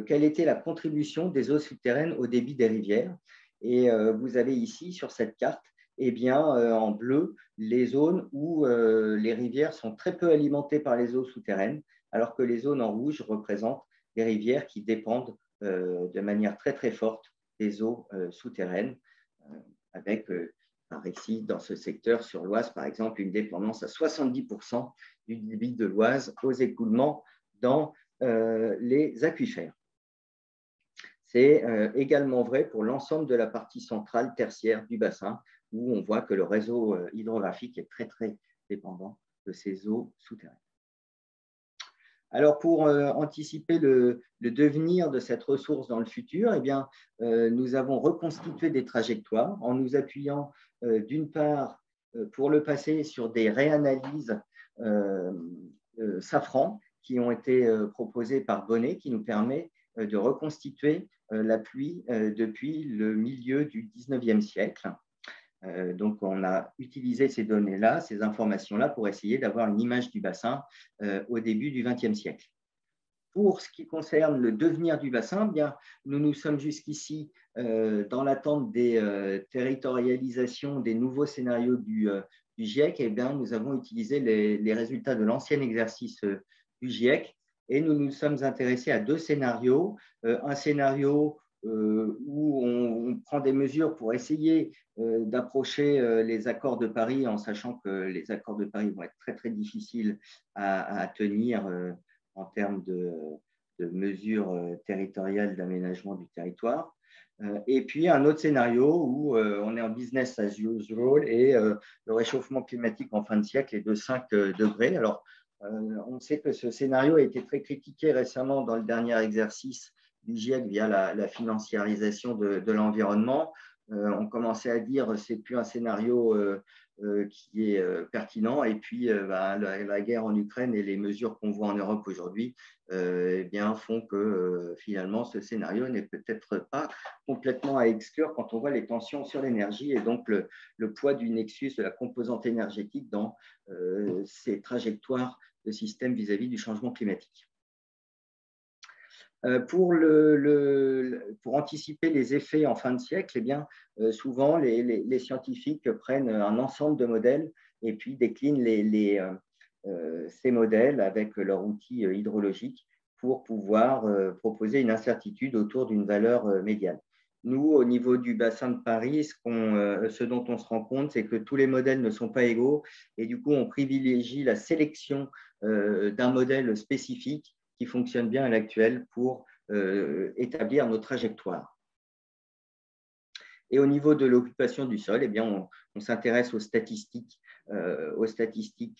quelle était la contribution des eaux souterraines au débit des rivières. Et vous avez ici, sur cette carte, en bleu, les zones où les rivières sont très peu alimentées par les eaux souterraines, alors que les zones en rouge représentent des rivières qui dépendent de manière très très forte des eaux souterraines, avec par ici, dans ce secteur, sur l'Oise, par exemple, une dépendance à 70% du débit de l'Oise aux écoulements dans les aquifères. C'est également vrai pour l'ensemble de la partie centrale tertiaire du bassin, où on voit que le réseau hydrographique est très, très dépendant de ces eaux souterraines. Alors, pour anticiper le devenir de cette ressource dans le futur, nous avons reconstitué des trajectoires en nous appuyant d'une part pour le passé sur des réanalyses Safran qui ont été proposées par Bonnet, qui nous permet de reconstituer la pluie depuis le milieu du 19e siècle. Donc, on a utilisé ces données-là, ces informations-là, pour essayer d'avoir une image du bassin au début du XXe siècle. Pour ce qui concerne le devenir du bassin, nous nous sommes jusqu'ici dans l'attente des territorialisations des nouveaux scénarios du GIEC. Nous avons utilisé les résultats de l'ancien exercice du GIEC, et nous nous sommes intéressés à deux scénarios. Un scénario où on prend des mesures pour essayer d'approcher les accords de Paris, en sachant que les accords de Paris vont être très, très difficiles à tenir en termes de mesures territoriales d'aménagement du territoire. Et puis, un autre scénario où on est en business as usual et le réchauffement climatique en fin de siècle est de 5 degrés. Alors, on sait que ce scénario a été très critiqué récemment dans le dernier exercice du GIEC via la financiarisation de l'environnement. On commençait à dire que ce n'est plus un scénario qui est pertinent. Et puis, la guerre en Ukraine et les mesures qu'on voit en Europe aujourd'hui font que finalement, ce scénario n'est peut-être pas complètement à exclure quand on voit les tensions sur l'énergie et donc le poids du nexus de la composante énergétique dans ces trajectoires de système vis-à-vis du changement climatique. Pour anticiper les effets en fin de siècle, souvent les scientifiques prennent un ensemble de modèles et puis déclinent ces modèles avec leur outil hydrologique pour pouvoir proposer une incertitude autour d'une valeur médiane. Nous, au niveau du bassin de Paris, ce dont on se rend compte, c'est que tous les modèles ne sont pas égaux et du coup, on privilégie la sélection d'un modèle spécifique qui fonctionne bien à l'actuel pour établir nos trajectoires. Et au niveau de l'occupation du sol, eh bien, on s'intéresse aux statistiques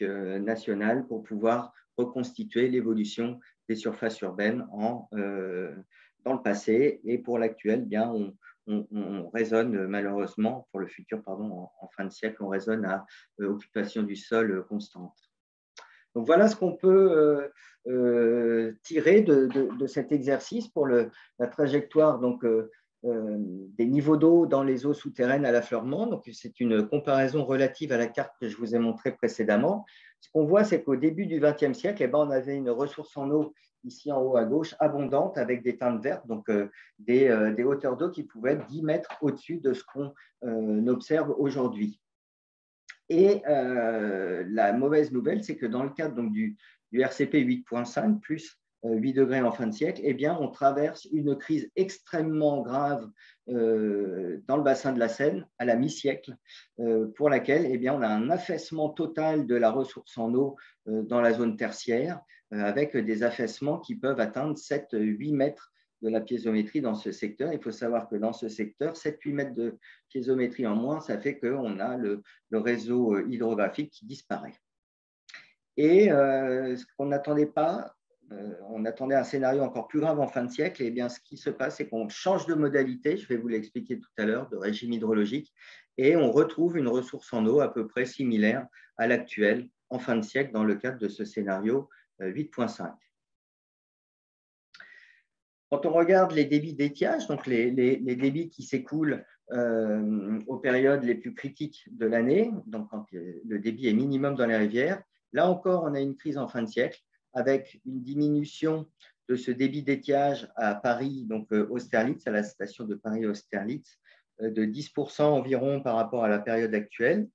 nationales pour pouvoir reconstituer l'évolution des surfaces urbaines dans le passé. Et pour l'actuel, eh bien, on raisonne malheureusement, pour le futur, pardon, en fin de siècle, on raisonne à occupation du sol constante. Donc voilà ce qu'on peut tirer de cet exercice pour la trajectoire donc, des niveaux d'eau dans les eaux souterraines à l'affleurement. Donc c'est une comparaison relative à la carte que je vous ai montrée précédemment. Ce qu'on voit, c'est qu'au début du XXe siècle, eh ben, on avait une ressource en eau ici en haut à gauche abondante avec des teintes vertes, donc des hauteurs d'eau qui pouvaient être 10 mètres au-dessus de ce qu'on observe aujourd'hui. Et la mauvaise nouvelle, c'est que dans le cadre donc, du RCP 8.5, plus 8 degrés en fin de siècle, eh bien, on traverse une crise extrêmement grave dans le bassin de la Seine à la mi-siècle, pour laquelle eh bien, on a un affaissement total de la ressource en eau dans la zone tertiaire, avec des affaissements qui peuvent atteindre 7-8 mètres de la piézométrie dans ce secteur. Il faut savoir que dans ce secteur, 7-8 mètres de piézométrie en moins, ça fait qu'on a le réseau hydrographique qui disparaît. Et ce qu'on n'attendait pas, on attendait un scénario encore plus grave en fin de siècle, et bien ce qui se passe, c'est qu'on change de modalité, je vais vous l'expliquer tout à l'heure, de régime hydrologique, et on retrouve une ressource en eau à peu près similaire à l'actuelle en fin de siècle dans le cadre de ce scénario 8.5. Quand on regarde les débits d'étiage, donc les débits qui s'écoulent aux périodes les plus critiques de l'année, donc quand le débit est minimum dans les rivières, là encore, on a une crise en fin de siècle avec une diminution de ce débit d'étiage à Paris, donc Austerlitz, à la station de Paris-Austerlitz, de 10% environ par rapport à la période actuelle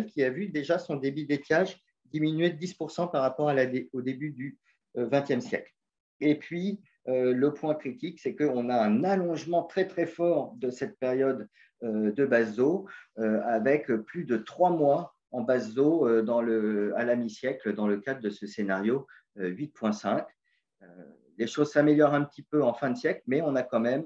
qui a vu déjà son débit d'étiage diminuer de 10% par rapport au début du XXe siècle. Et puis, le point critique, c'est qu'on a un allongement très, très fort de cette période de base d'eau, avec plus de 3 mois en base d'eau à la mi-siècle dans le cadre de ce scénario 8.5. Les choses s'améliorent un petit peu en fin de siècle, mais on a quand même,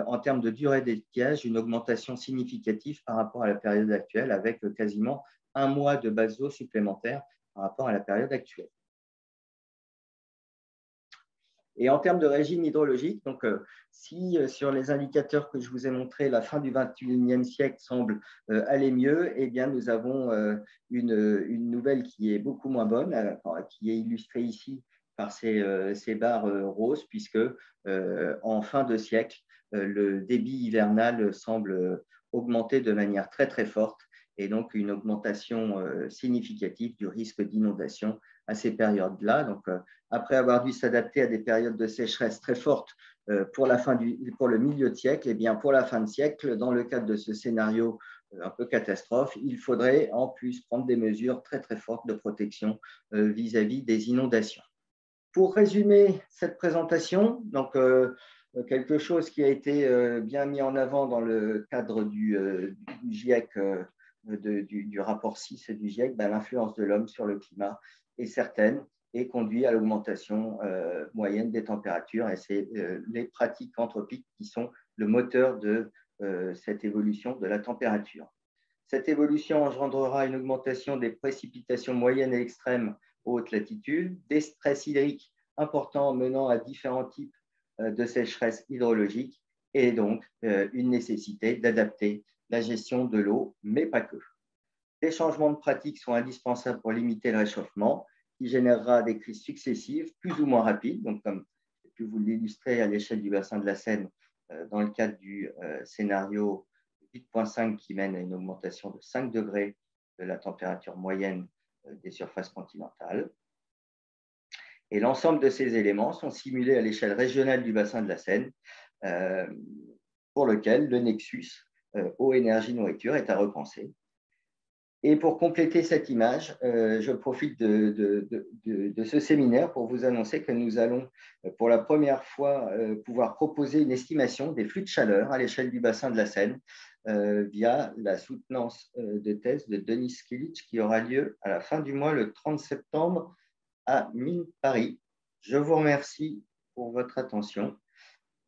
en termes de durée d'étiage, une augmentation significative par rapport à la période actuelle, avec quasiment 1 mois de base d'eau supplémentaire par rapport à la période actuelle. Et en termes de régime hydrologique, donc, si sur les indicateurs que je vous ai montrés, la fin du XXIe siècle semble aller mieux, eh bien, nous avons une nouvelle qui est beaucoup moins bonne, qui est illustrée ici par ces barres roses, puisque en fin de siècle, le débit hivernal semble augmenter de manière très, très forte, et donc une augmentation significative du risque d'inondation à ces périodes-là. Donc, après avoir dû s'adapter à des périodes de sécheresse très fortes pour le milieu de siècle, et bien pour la fin de siècle, dans le cadre de ce scénario un peu catastrophe, il faudrait en plus prendre des mesures très très fortes de protection vis-à-vis des inondations. Pour résumer cette présentation, donc quelque chose qui a été bien mis en avant dans le cadre du GIEC, du rapport 6 du GIEC, ben, l'influence de l'homme sur le climat est certaine et conduit à l'augmentation moyenne des températures. Et c'est les pratiques anthropiques qui sont le moteur de cette évolution de la température. Cette évolution engendrera une augmentation des précipitations moyennes et extrêmes aux hautes latitudes, des stress hydriques importants menant à différents types de sécheresse hydrologique et donc une nécessité d'adapter la gestion de l'eau, mais pas que. Des changements de pratiques sont indispensables pour limiter le réchauffement, qui générera des crises successives, plus ou moins rapides. Donc, comme j'ai pu vous l'illustrer à l'échelle du bassin de la Seine, dans le cadre du scénario 8.5 qui mène à une augmentation de 5 degrés de la température moyenne des surfaces continentales. Et l'ensemble de ces éléments sont simulés à l'échelle régionale du bassin de la Seine, pour lequel le nexus eau, énergie, nourriture est à repenser. Et pour compléter cette image, je profite de ce séminaire pour vous annoncer que nous allons, pour la première fois, pouvoir proposer une estimation des flux de chaleur à l'échelle du bassin de la Seine via la soutenance de thèse de Denis Skilic qui aura lieu à la fin du mois, le 30 septembre, à Mines Paris. Je vous remercie pour votre attention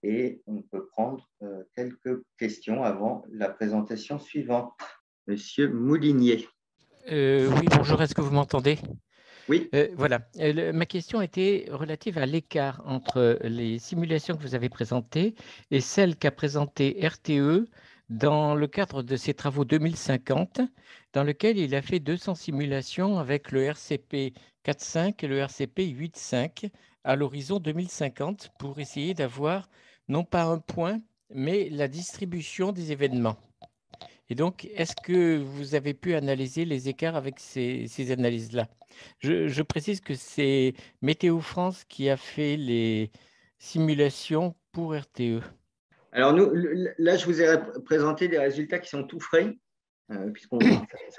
et on peut prendre quelques questions avant la présentation suivante. Monsieur Moulinier. Oui, bonjour, est-ce que vous m'entendez? Oui. Voilà. Ma question était relative à l'écart entre les simulations que vous avez présentées et celles qu'a présentées RTE dans le cadre de ses travaux 2050, dans lequel il a fait 200 simulations avec le RCP 4.5 et le RCP 8.5 à l'horizon 2050 pour essayer d'avoir non pas un point, mais la distribution des événements. Et donc, est-ce que vous avez pu analyser les écarts avec ces analyses-là? Je précise que c'est Météo France qui a fait les simulations pour RTE. Alors, nous, là, je vous ai présenté des résultats qui sont tout frais, puisqu'on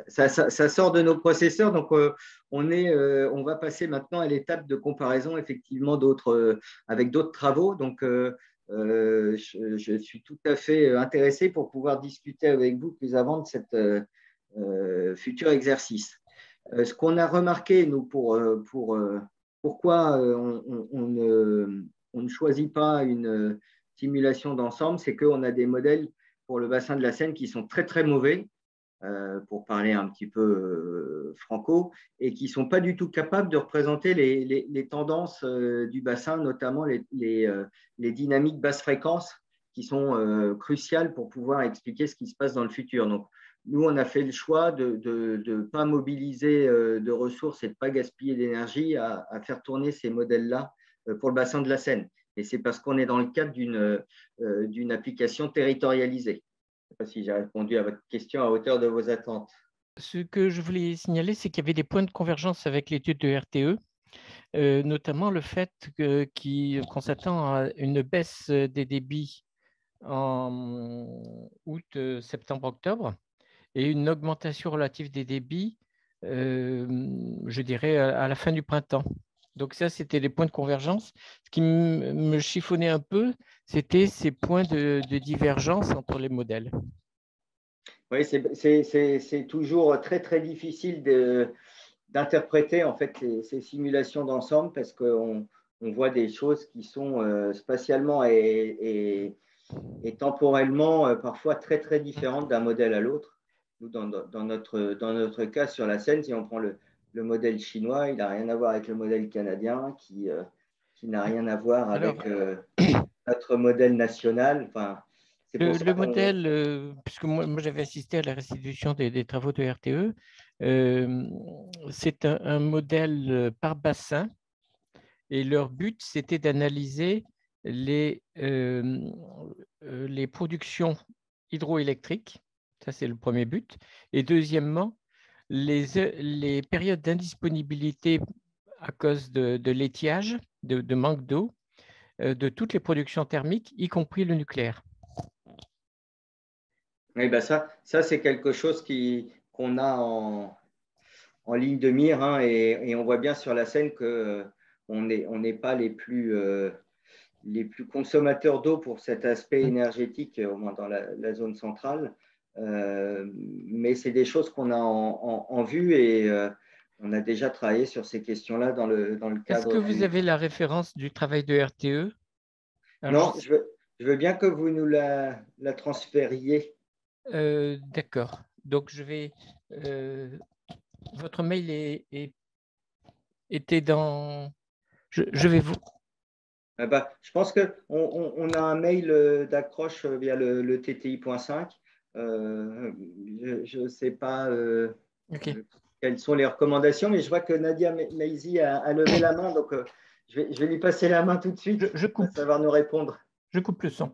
ça sort de nos processeurs. Donc, on va passer maintenant à l'étape de comparaison, effectivement, avec d'autres travaux. Donc, je suis tout à fait intéressé pour pouvoir discuter avec vous plus avant de cet futur exercice. Ce qu'on a remarqué, nous, pourquoi on ne choisit pas une simulation d'ensemble, c'est qu'on a des modèles pour le bassin de la Seine qui sont très, très mauvais, pour parler un petit peu franco, et qui ne sont pas du tout capables de représenter les tendances du bassin, notamment les dynamiques basse fréquence, qui sont cruciales pour pouvoir expliquer ce qui se passe dans le futur. Donc, nous, on a fait le choix de ne pas mobiliser de ressources et de ne pas gaspiller d'énergie à faire tourner ces modèles-là pour le bassin de la Seine. Et c'est parce qu'on est dans le cadre d'une application territorialisée. Je ne sais pas si j'ai répondu à votre question à hauteur de vos attentes. Ce que je voulais signaler, c'est qu'il y avait des points de convergence avec l'étude de RTE, notamment le fait qu'on s'attend à une baisse des débits en août, septembre, octobre, et une augmentation relative des débits, je dirais, à la fin du printemps. Donc ça, c'était les points de convergence. Ce qui me chiffonnait un peu, c'était ces points de divergence entre les modèles. Oui, c'est toujours très, très difficile d'interpréter en fait ces simulations d'ensemble parce qu'on voit des choses qui sont spatialement et temporellement parfois très, très différentes d'un modèle à l'autre. Nous, dans notre cas sur la Seine, si on prend le modèle chinois, il n'a rien à voir avec le modèle canadien qui n'a rien à voir avec notre modèle national. Enfin, c'est pour ça Le modèle, puisque moi j'avais assisté à la restitution des travaux de RTE, c'est un modèle par bassin et leur but c'était d'analyser les productions hydroélectriques, ça c'est le premier but, et deuxièmement, les périodes d'indisponibilité à cause de l'étiage, de manque d'eau, de toutes les productions thermiques, y compris le nucléaire. Oui, ben ça c'est quelque chose qu'on a en ligne de mire, hein, et on voit bien sur la scène qu'on n'est pas les plus consommateurs d'eau pour cet aspect énergétique, au moins dans la zone centrale. Mais c'est des choses qu'on a en vue et on a déjà travaillé sur ces questions-là dans le cadre. Est-ce que vous avez la référence du travail de RTE? Non, je veux bien que vous nous la transfériez. D'accord. Donc, je vais. Votre mail était dans. Je vais vous. Ah bah, je pense qu'on a un mail d'accroche via le TTI.5. Je ne sais pas quelles sont les recommandations, mais je vois que Nadia Meizi a levé la main, donc je vais lui passer la main tout de suite. Je coupe. Va savoir nous répondre. Je coupe le son.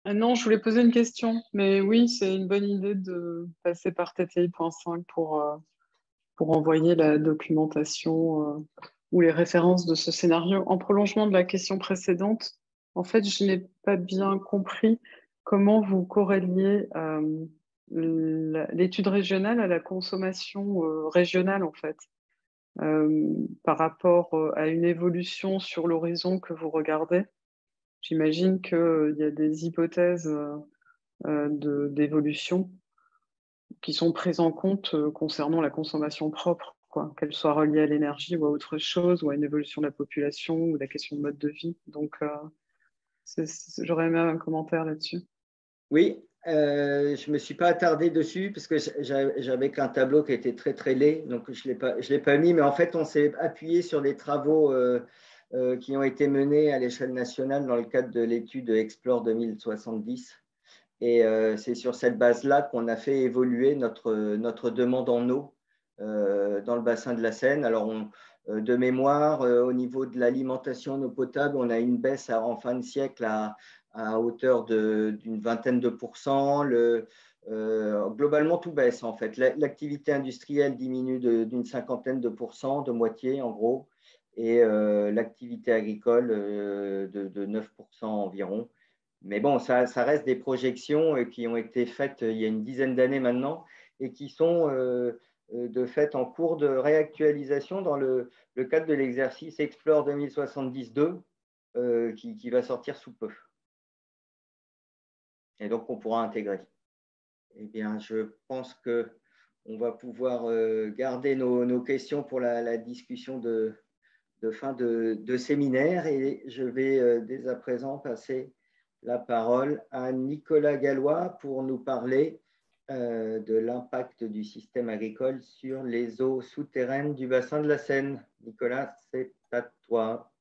Non, je voulais poser une question, mais oui, c'est une bonne idée de passer par TTI.5 pour envoyer la documentation ou les références de ce scénario. En prolongement de la question précédente, en fait, je n'ai pas bien compris comment vous corréliez l'étude régionale à la consommation régionale, en fait, par rapport à une évolution sur l'horizon que vous regardez. J'imagine qu'il y a des hypothèses d'évolution qui sont prises en compte concernant la consommation propre, qu'elle soit reliée à l'énergie ou à autre chose, ou à une évolution de la population ou la question de mode de vie. Donc, J'aurais aimé un commentaire là-dessus. Oui, je ne me suis pas attardé dessus parce que j'avais qu'un tableau qui était très, très laid, donc je ne l'ai pas mis, mais en fait, on s'est appuyé sur des travaux qui ont été menés à l'échelle nationale dans le cadre de l'étude Explore 2070. Et c'est sur cette base-là qu'on a fait évoluer notre demande en eau dans le bassin de la Seine. Alors, de mémoire, au niveau de l'alimentation en eau potable, on a une baisse en fin de siècle à hauteur d'une vingtaine de pourcents. Globalement, tout baisse en fait. L'activité industrielle diminue d'une cinquantaine de pourcents, de moitié en gros, et l'activité agricole de 9% environ. Mais bon, ça reste des projections qui ont été faites il y a une dizaine d'années maintenant et qui sont de fait en cours de réactualisation dans le cadre de l'exercice Explore 2072 qui va sortir sous peu. Et donc, on pourra intégrer. Eh bien, je pense qu'on va pouvoir garder nos questions pour la discussion de fin de séminaire et je vais dès à présent passer la parole à Nicolas Gallois pour nous parler de l'impact du système agricole sur les eaux souterraines du bassin de la Seine. Nicolas, c'est à toi.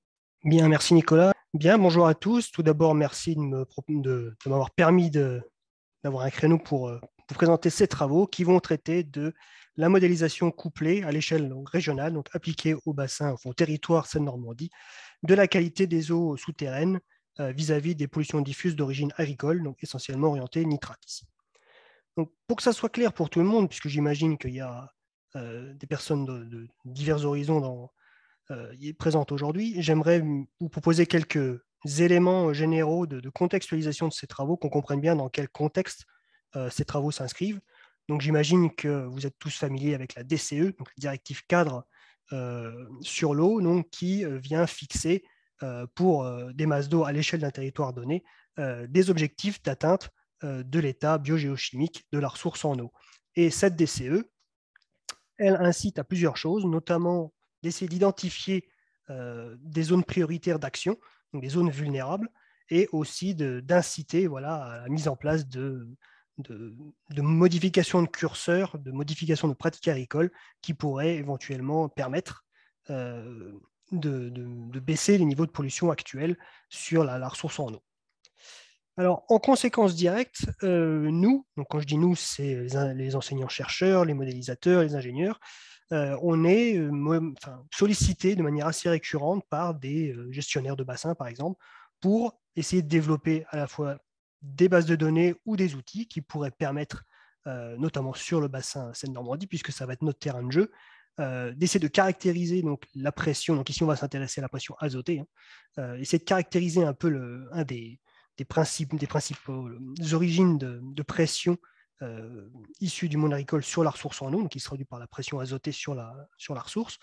Bien, merci Nicolas. Bien, bonjour à tous. Tout d'abord, merci de m'avoir permis d'avoir un créneau pour présenter ces travaux qui vont traiter de la modélisation couplée à l'échelle régionale, donc appliquée au bassin, au territoire Seine-Normandie, de la qualité des eaux souterraines vis-à-vis des pollutions diffuses d'origine agricole, donc essentiellement orientées nitrate ici. Donc, pour que ça soit clair pour tout le monde, puisque j'imagine qu'il y a des personnes de divers horizons présentes aujourd'hui, j'aimerais vous proposer quelques éléments généraux de contextualisation de ces travaux, qu'on comprenne bien dans quel contexte ces travaux s'inscrivent. Donc, j'imagine que vous êtes tous familiers avec la DCE, donc la directive cadre sur l'eau, qui vient fixer pour des masses d'eau à l'échelle d'un territoire donné des objectifs d'atteinte de l'état biogéochimique de la ressource en eau. Et cette DCE, elle incite à plusieurs choses, notamment d'essayer d'identifier des zones prioritaires d'action, donc des zones vulnérables, et aussi d'inciter à la mise en place de modifications de curseurs, de modifications de pratiques agricoles qui pourraient éventuellement permettre de baisser les niveaux de pollution actuels sur la ressource en eau. Alors, en conséquence directe, nous, donc quand je dis nous, c'est les enseignants-chercheurs, les modélisateurs, les ingénieurs, on est sollicité de manière assez récurrente par des gestionnaires de bassins, par exemple, pour essayer de développer à la fois des bases de données ou des outils qui pourraient permettre, notamment sur le bassin Seine-Normandie, puisque ça va être notre terrain de jeu, d'essayer de caractériser donc, la pression. Donc ici, on va s'intéresser à la pression azotée. Essayer de caractériser un peu un des principaux origines de pression issues du monde agricole sur la ressource en eau, donc qui se traduit par la pression azotée sur la ressource.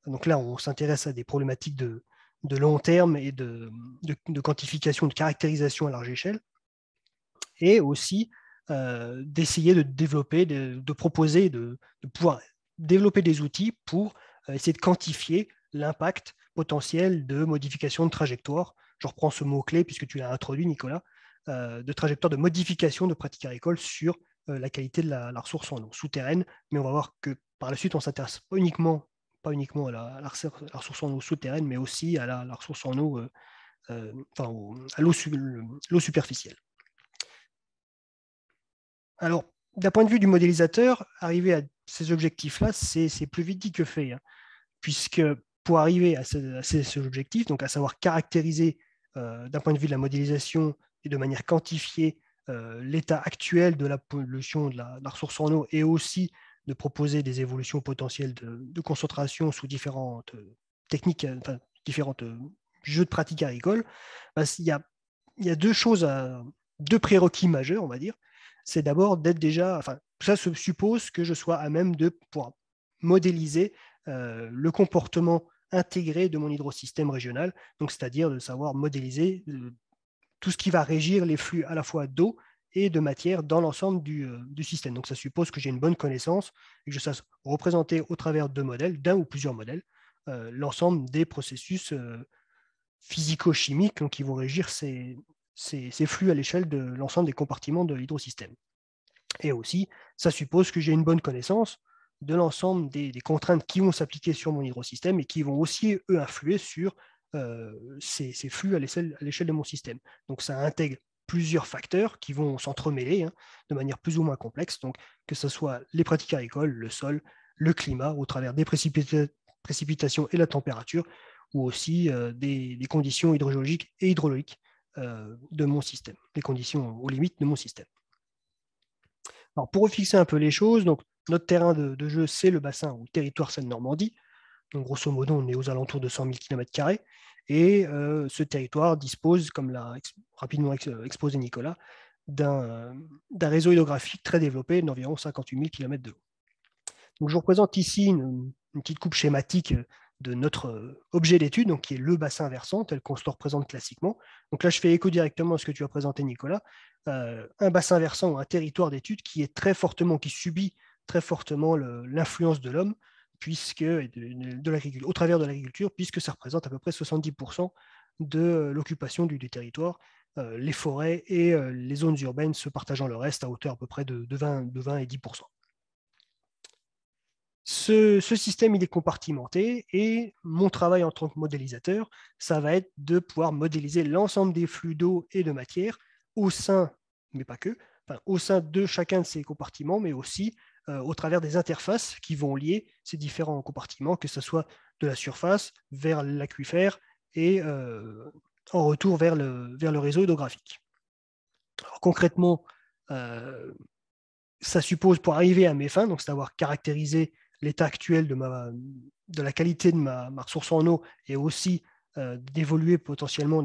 Donc là, on s'intéresse à des problématiques de long terme et de quantification, de caractérisation à large échelle, et aussi d'essayer de développer, de proposer, de pouvoir développer des outils pour essayer de quantifier l'impact potentiel de modification de trajectoire. Je reprends ce mot-clé puisque tu l'as introduit, Nicolas, de trajectoire de modification de pratiques agricoles sur la qualité de la ressource en eau souterraine. Mais on va voir que par la suite, on s'intéresse pas uniquement à la ressource en eau souterraine, mais aussi à la ressource en eau, à l'eau superficielle. Alors, d'un point de vue du modélisateur, arriver à ces objectifs-là, c'est plus vite dit que fait, puisque pour arriver à ces objectifs, donc à savoir caractériser d'un point de vue de la modélisation et de manière quantifiée l'état actuel de la pollution de la ressource en eau et aussi de proposer des évolutions potentielles de concentration sous différentes techniques, différentes jeux de pratiques agricoles, il y a deux prérequis majeurs, on va dire. C'est d'abord d'être déjà, ça suppose que je sois à même de pouvoir modéliser le comportement intégré de mon hydrosystème régional, donc c'est-à-dire de savoir modéliser tout ce qui va régir les flux à la fois d'eau et de matière dans l'ensemble du système. Donc ça suppose que j'ai une bonne connaissance et que je sache représenter au travers de modèles, d'un ou plusieurs modèles, l'ensemble des processus physico-chimiques qui vont régir ces flux à l'échelle de l'ensemble des compartiments de l'hydrosystème. Et aussi, ça suppose que j'ai une bonne connaissance de l'ensemble des contraintes qui vont s'appliquer sur mon hydrosystème et qui vont aussi, eux, influer sur ces flux à l'échelle de mon système. Donc, ça intègre plusieurs facteurs qui vont s'entremêler de manière plus ou moins complexe, donc que ce soit les pratiques agricoles, le sol, le climat, au travers des précipitations et la température, ou aussi des conditions hydrogéologiques et hydrauliques de mon système, les conditions aux limites de mon système. Alors, pour fixer un peu les choses, donc, notre terrain de jeu, c'est le bassin ou le territoire Seine-Normandie. Donc, grosso modo, on est aux alentours de 100 000 km². Et ce territoire dispose, comme l'a rapidement exposé Nicolas, d'un réseau hydrographique très développé d'environ 58 000 km de long. Donc, je vous représente ici une petite coupe schématique de notre objet d'étude, donc qui est le bassin versant, tel qu'on se le représente classiquement. Donc là, je fais écho directement à ce que tu as présenté, Nicolas. Un bassin versant ou un territoire d'étude qui subit très fortement l'influence de l'homme, au travers de l'agriculture, puisque ça représente à peu près 70% de l'occupation du territoire, les forêts et les zones urbaines se partageant le reste à hauteur à peu près de 20 et 10%. Ce système, il est compartimenté et mon travail en tant que modélisateur, ça va être de pouvoir modéliser l'ensemble des flux d'eau et de matière au sein, mais pas que, au sein de chacun de ces compartiments, mais aussi au travers des interfaces qui vont lier ces différents compartiments, que ce soit de la surface vers l'aquifère et en retour vers le réseau hydrographique. Alors, concrètement, ça suppose, pour arriver à mes fins, donc c'est d'avoir caractérisé l'état actuel de la qualité de ma ressource en eau et aussi d'évoluer potentiellement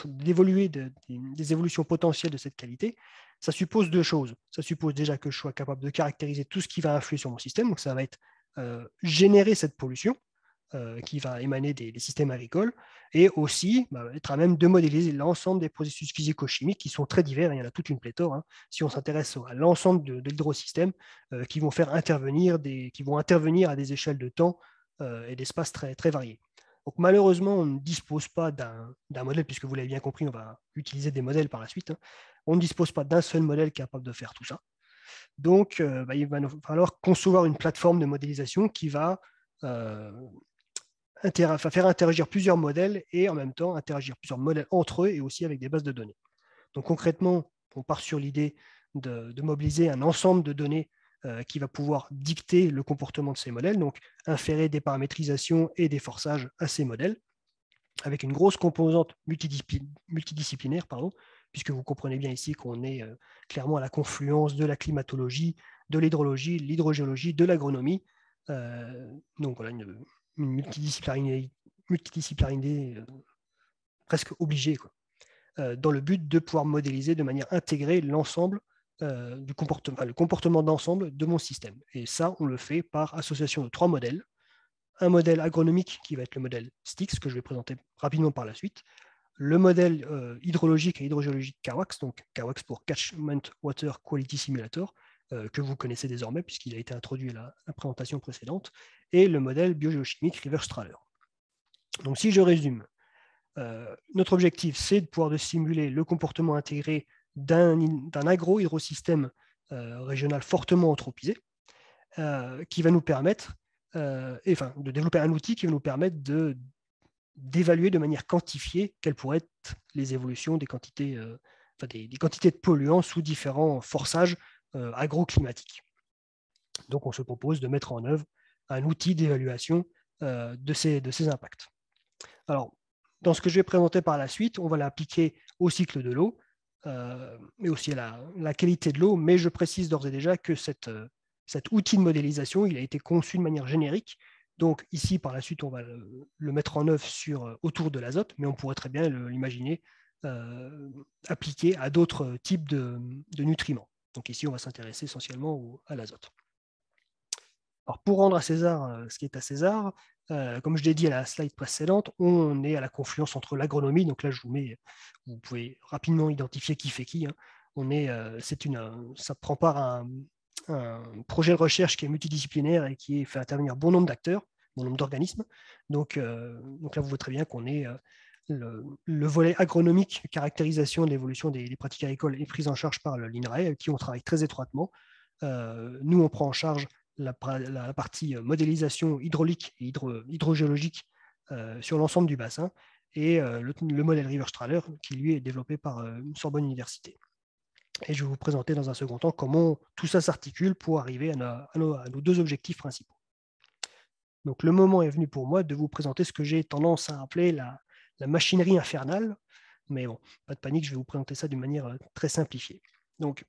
d'évoluer des évolutions potentielles de cette qualité, ça suppose deux choses. Ça suppose déjà que je sois capable de caractériser tout ce qui va influer sur mon système, donc ça va être générer cette pollution qui va émaner des systèmes agricoles, et aussi être à même de modéliser l'ensemble des processus physico-chimiques qui sont très divers, il y en a toute une pléthore, si on s'intéresse à l'ensemble de l'hydrosystème, qui vont intervenir à des échelles de temps et d'espace très, très variés. Donc malheureusement, on ne dispose pas d'un modèle, puisque vous l'avez bien compris, on va utiliser des modèles par la suite. On ne dispose pas d'un seul modèle capable de faire tout ça. Donc, il va falloir concevoir une plateforme de modélisation qui va faire interagir plusieurs modèles et en même temps interagir plusieurs modèles entre eux et aussi avec des bases de données. Donc concrètement, on part sur l'idée de mobiliser un ensemble de données qui va pouvoir dicter le comportement de ces modèles, donc inférer des paramétrisations et des forçages à ces modèles, avec une grosse composante multidisciplinaire, puisque vous comprenez bien ici qu'on est clairement à la confluence de la climatologie, de l'hydrologie, de l'hydrogéologie, de l'agronomie. Donc voilà, une multidisciplinarité presque obligée, dans le but de pouvoir modéliser de manière intégrée l'ensemble le comportement d'ensemble de mon système. Et ça, on le fait par association de trois modèles. Un modèle agronomique qui va être le modèle STIX, que je vais présenter rapidement par la suite. Le modèle hydrologique et hydrogéologique CAWAX, donc CAWAX pour Catchment Water Quality Simulator, que vous connaissez désormais puisqu'il a été introduit à la présentation précédente, et le modèle biogéochimique River-Strahler. Donc si je résume, notre objectif, c'est de pouvoir simuler le comportement intégré d'un agro-hydrosystème régional fortement anthropisé, qui va nous permettre de développer un outil qui va nous permettre d'évaluer de manière quantifiée quelles pourraient être les évolutions des quantités, des quantités de polluants sous différents forçages agroclimatiques. Donc on se propose de mettre en œuvre un outil d'évaluation de ces impacts. Alors, dans ce que je vais présenter par la suite, on va l'appliquer au cycle de l'eau, mais aussi à la qualité de l'eau, mais je précise d'ores et déjà que cet outil de modélisation, il a été conçu de manière générique. Donc ici, par la suite, on va le mettre en œuvre autour de l'azote, mais on pourrait très bien l'imaginer appliqué à d'autres types de nutriments. Donc ici, on va s'intéresser essentiellement à l'azote. Alors pour rendre à César ce qui est à César, comme je l'ai dit à la slide précédente, on est à la confluence entre l'agronomie, donc là vous pouvez rapidement identifier qui fait qui. Ça prend part à un projet de recherche qui est multidisciplinaire et qui fait intervenir bon nombre d'acteurs, bon nombre d'organismes. Donc là, vous voyez très bien qu'on est le volet agronomique, caractérisation de l'évolution des pratiques agricoles est prise en charge par l'INRAE, avec qui on travaille très étroitement. Nous, on prend en charge la partie modélisation hydraulique et hydrogéologique sur l'ensemble du bassin, et le modèle Riverstrahler, qui lui est développé par Sorbonne Université. Et je vais vous présenter dans un second temps comment tout ça s'articule pour arriver à nos deux objectifs principaux. Donc le moment est venu pour moi de vous présenter ce que j'ai tendance à appeler la machinerie infernale, mais bon, pas de panique, je vais vous présenter ça d'une manière très simplifiée. Donc,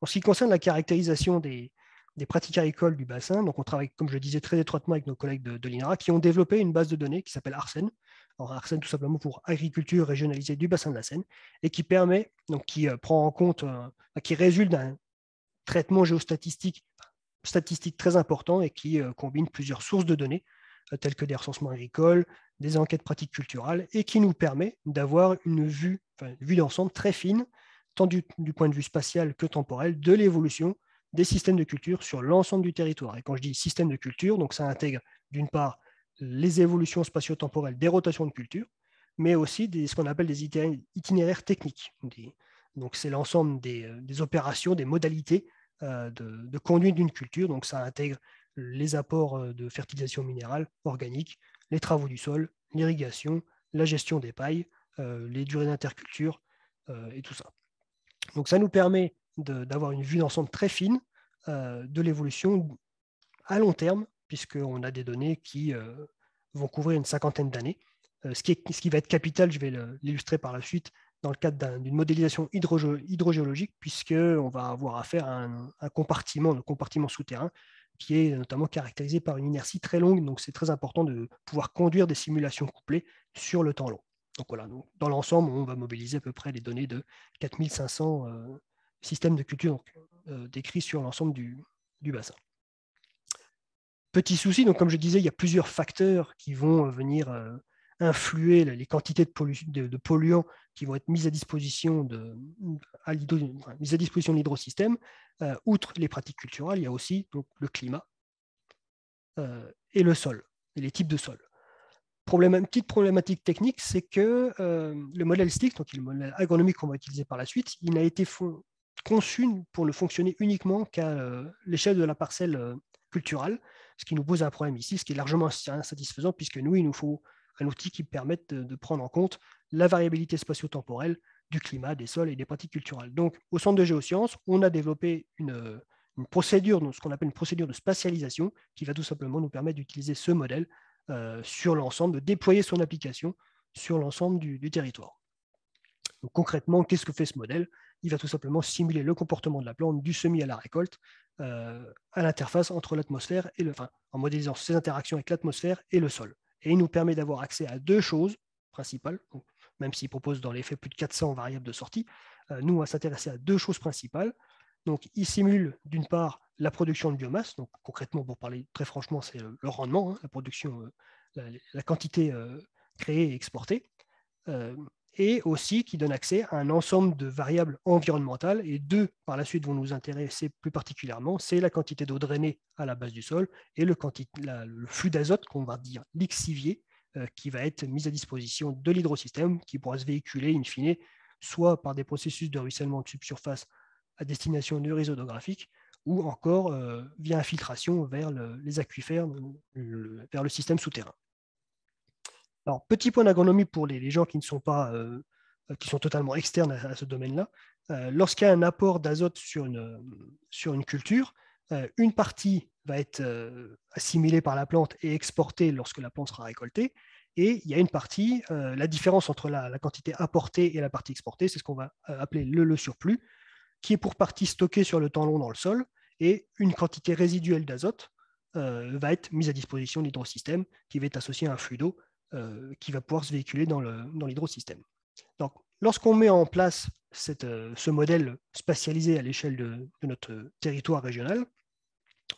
en ce qui concerne la caractérisation des pratiques agricoles du bassin, donc on travaille, comme je le disais, très étroitement avec nos collègues de l'INRA, qui ont développé une base de données qui s'appelle ARSEN. Alors ARSEN, tout simplement pour agriculture régionalisée du bassin de la Seine, et qui permet, donc qui prend en compte, qui résulte d'un traitement géostatistique très important et qui combine plusieurs sources de données, telles que des recensements agricoles, des enquêtes pratiques culturales, et qui nous permet d'avoir une vue d'ensemble très fine, tant du point de vue spatial que temporel, de l'évolution des systèmes de culture sur l'ensemble du territoire. Et quand je dis système de culture, donc ça intègre d'une part les évolutions spatio-temporelles des rotations de culture, mais aussi ce qu'on appelle des itinéraires techniques. Donc c'est l'ensemble des opérations, des modalités de conduite d'une culture. Donc ça intègre les apports de fertilisation minérale, organique, les travaux du sol, l'irrigation, la gestion des pailles, les durées d'interculture et tout ça. Donc ça nous permet d'avoir une vue d'ensemble très fine de l'évolution à long terme, puisqu'on a des données qui vont couvrir une cinquantaine d'années. Ce qui va être capital, je vais l'illustrer par la suite, dans le cadre d'une modélisation hydrogéologique, puisqu'on va avoir affaire à un compartiment, le compartiment souterrain, qui est notamment caractérisé par une inertie très longue. Donc c'est très important de pouvoir conduire des simulations couplées sur le temps long. Donc voilà, dans l'ensemble, on va mobiliser à peu près les données de 4500 systèmes de culture décrits sur l'ensemble du bassin. Petit souci, donc comme je disais, il y a plusieurs facteurs qui vont venir influer les quantités de polluants qui vont être mises à disposition de l'hydrosystème. Outre les pratiques culturelles, il y a aussi donc, le climat et le sol, et les types de sol. Petite problématique technique, c'est que le modèle STIC, donc le modèle agronomique qu'on va utiliser par la suite, il n'a été conçu pour ne fonctionner uniquement qu'à l'échelle de la parcelle culturelle, ce qui nous pose un problème ici, ce qui est largement insatisfaisant, puisque nous, il nous faut un outil qui permette de prendre en compte la variabilité spatio-temporelle du climat, des sols et des pratiques culturelles. Donc, au Centre de géosciences, on a développé une procédure, ce qu'on appelle une procédure de spatialisation, qui va tout simplement nous permettre d'utiliser ce modèle sur l'ensemble, de déployer son application sur l'ensemble du territoire. Donc, concrètement, qu'est-ce que fait ce modèle? Il va tout simplement simuler le comportement de la plante du semis à la récolte à l'interface entre l'atmosphère et en modélisant ses interactions avec l'atmosphère et le sol. Et il nous permet d'avoir accès à deux choses principales, donc, même s'il propose dans les faits plus de 400 variables de sortie, nous, on va s'intéresser à deux choses principales. Donc, il simule d'une part la production de biomasse, donc concrètement, pour parler très franchement, c'est le rendement, hein, la production, la quantité créée et exportée, et aussi qui donne accès à un ensemble de variables environnementales, et deux, par la suite, vont nous intéresser plus particulièrement, c'est la quantité d'eau drainée à la base du sol et le flux d'azote, qu'on va dire lixivié, qui va être mis à disposition de l'hydrosystème, qui pourra se véhiculer in fine, soit par des processus de ruissellement de subsurface à destination du réseau hydrographique, ou encore via infiltration vers les aquifères, vers le système souterrain. Alors, petit point d'agronomie pour les gens qui ne sont pas, qui sont totalement externes à ce domaine-là. Lorsqu'il y a un apport d'azote sur une culture, une partie va être assimilée par la plante et exportée lorsque la plante sera récoltée. Et il y a une partie, la différence entre la quantité apportée et la partie exportée, c'est ce qu'on va appeler le surplus, qui est pour partie stocké sur le temps long dans le sol, et une quantité résiduelle d'azote va être mise à disposition de l'hydrosystème, qui va être associé à un flux d'eau qui va pouvoir se véhiculer dans l'hydrosystème. Donc, lorsqu'on met en place ce modèle spatialisé à l'échelle de notre territoire régional,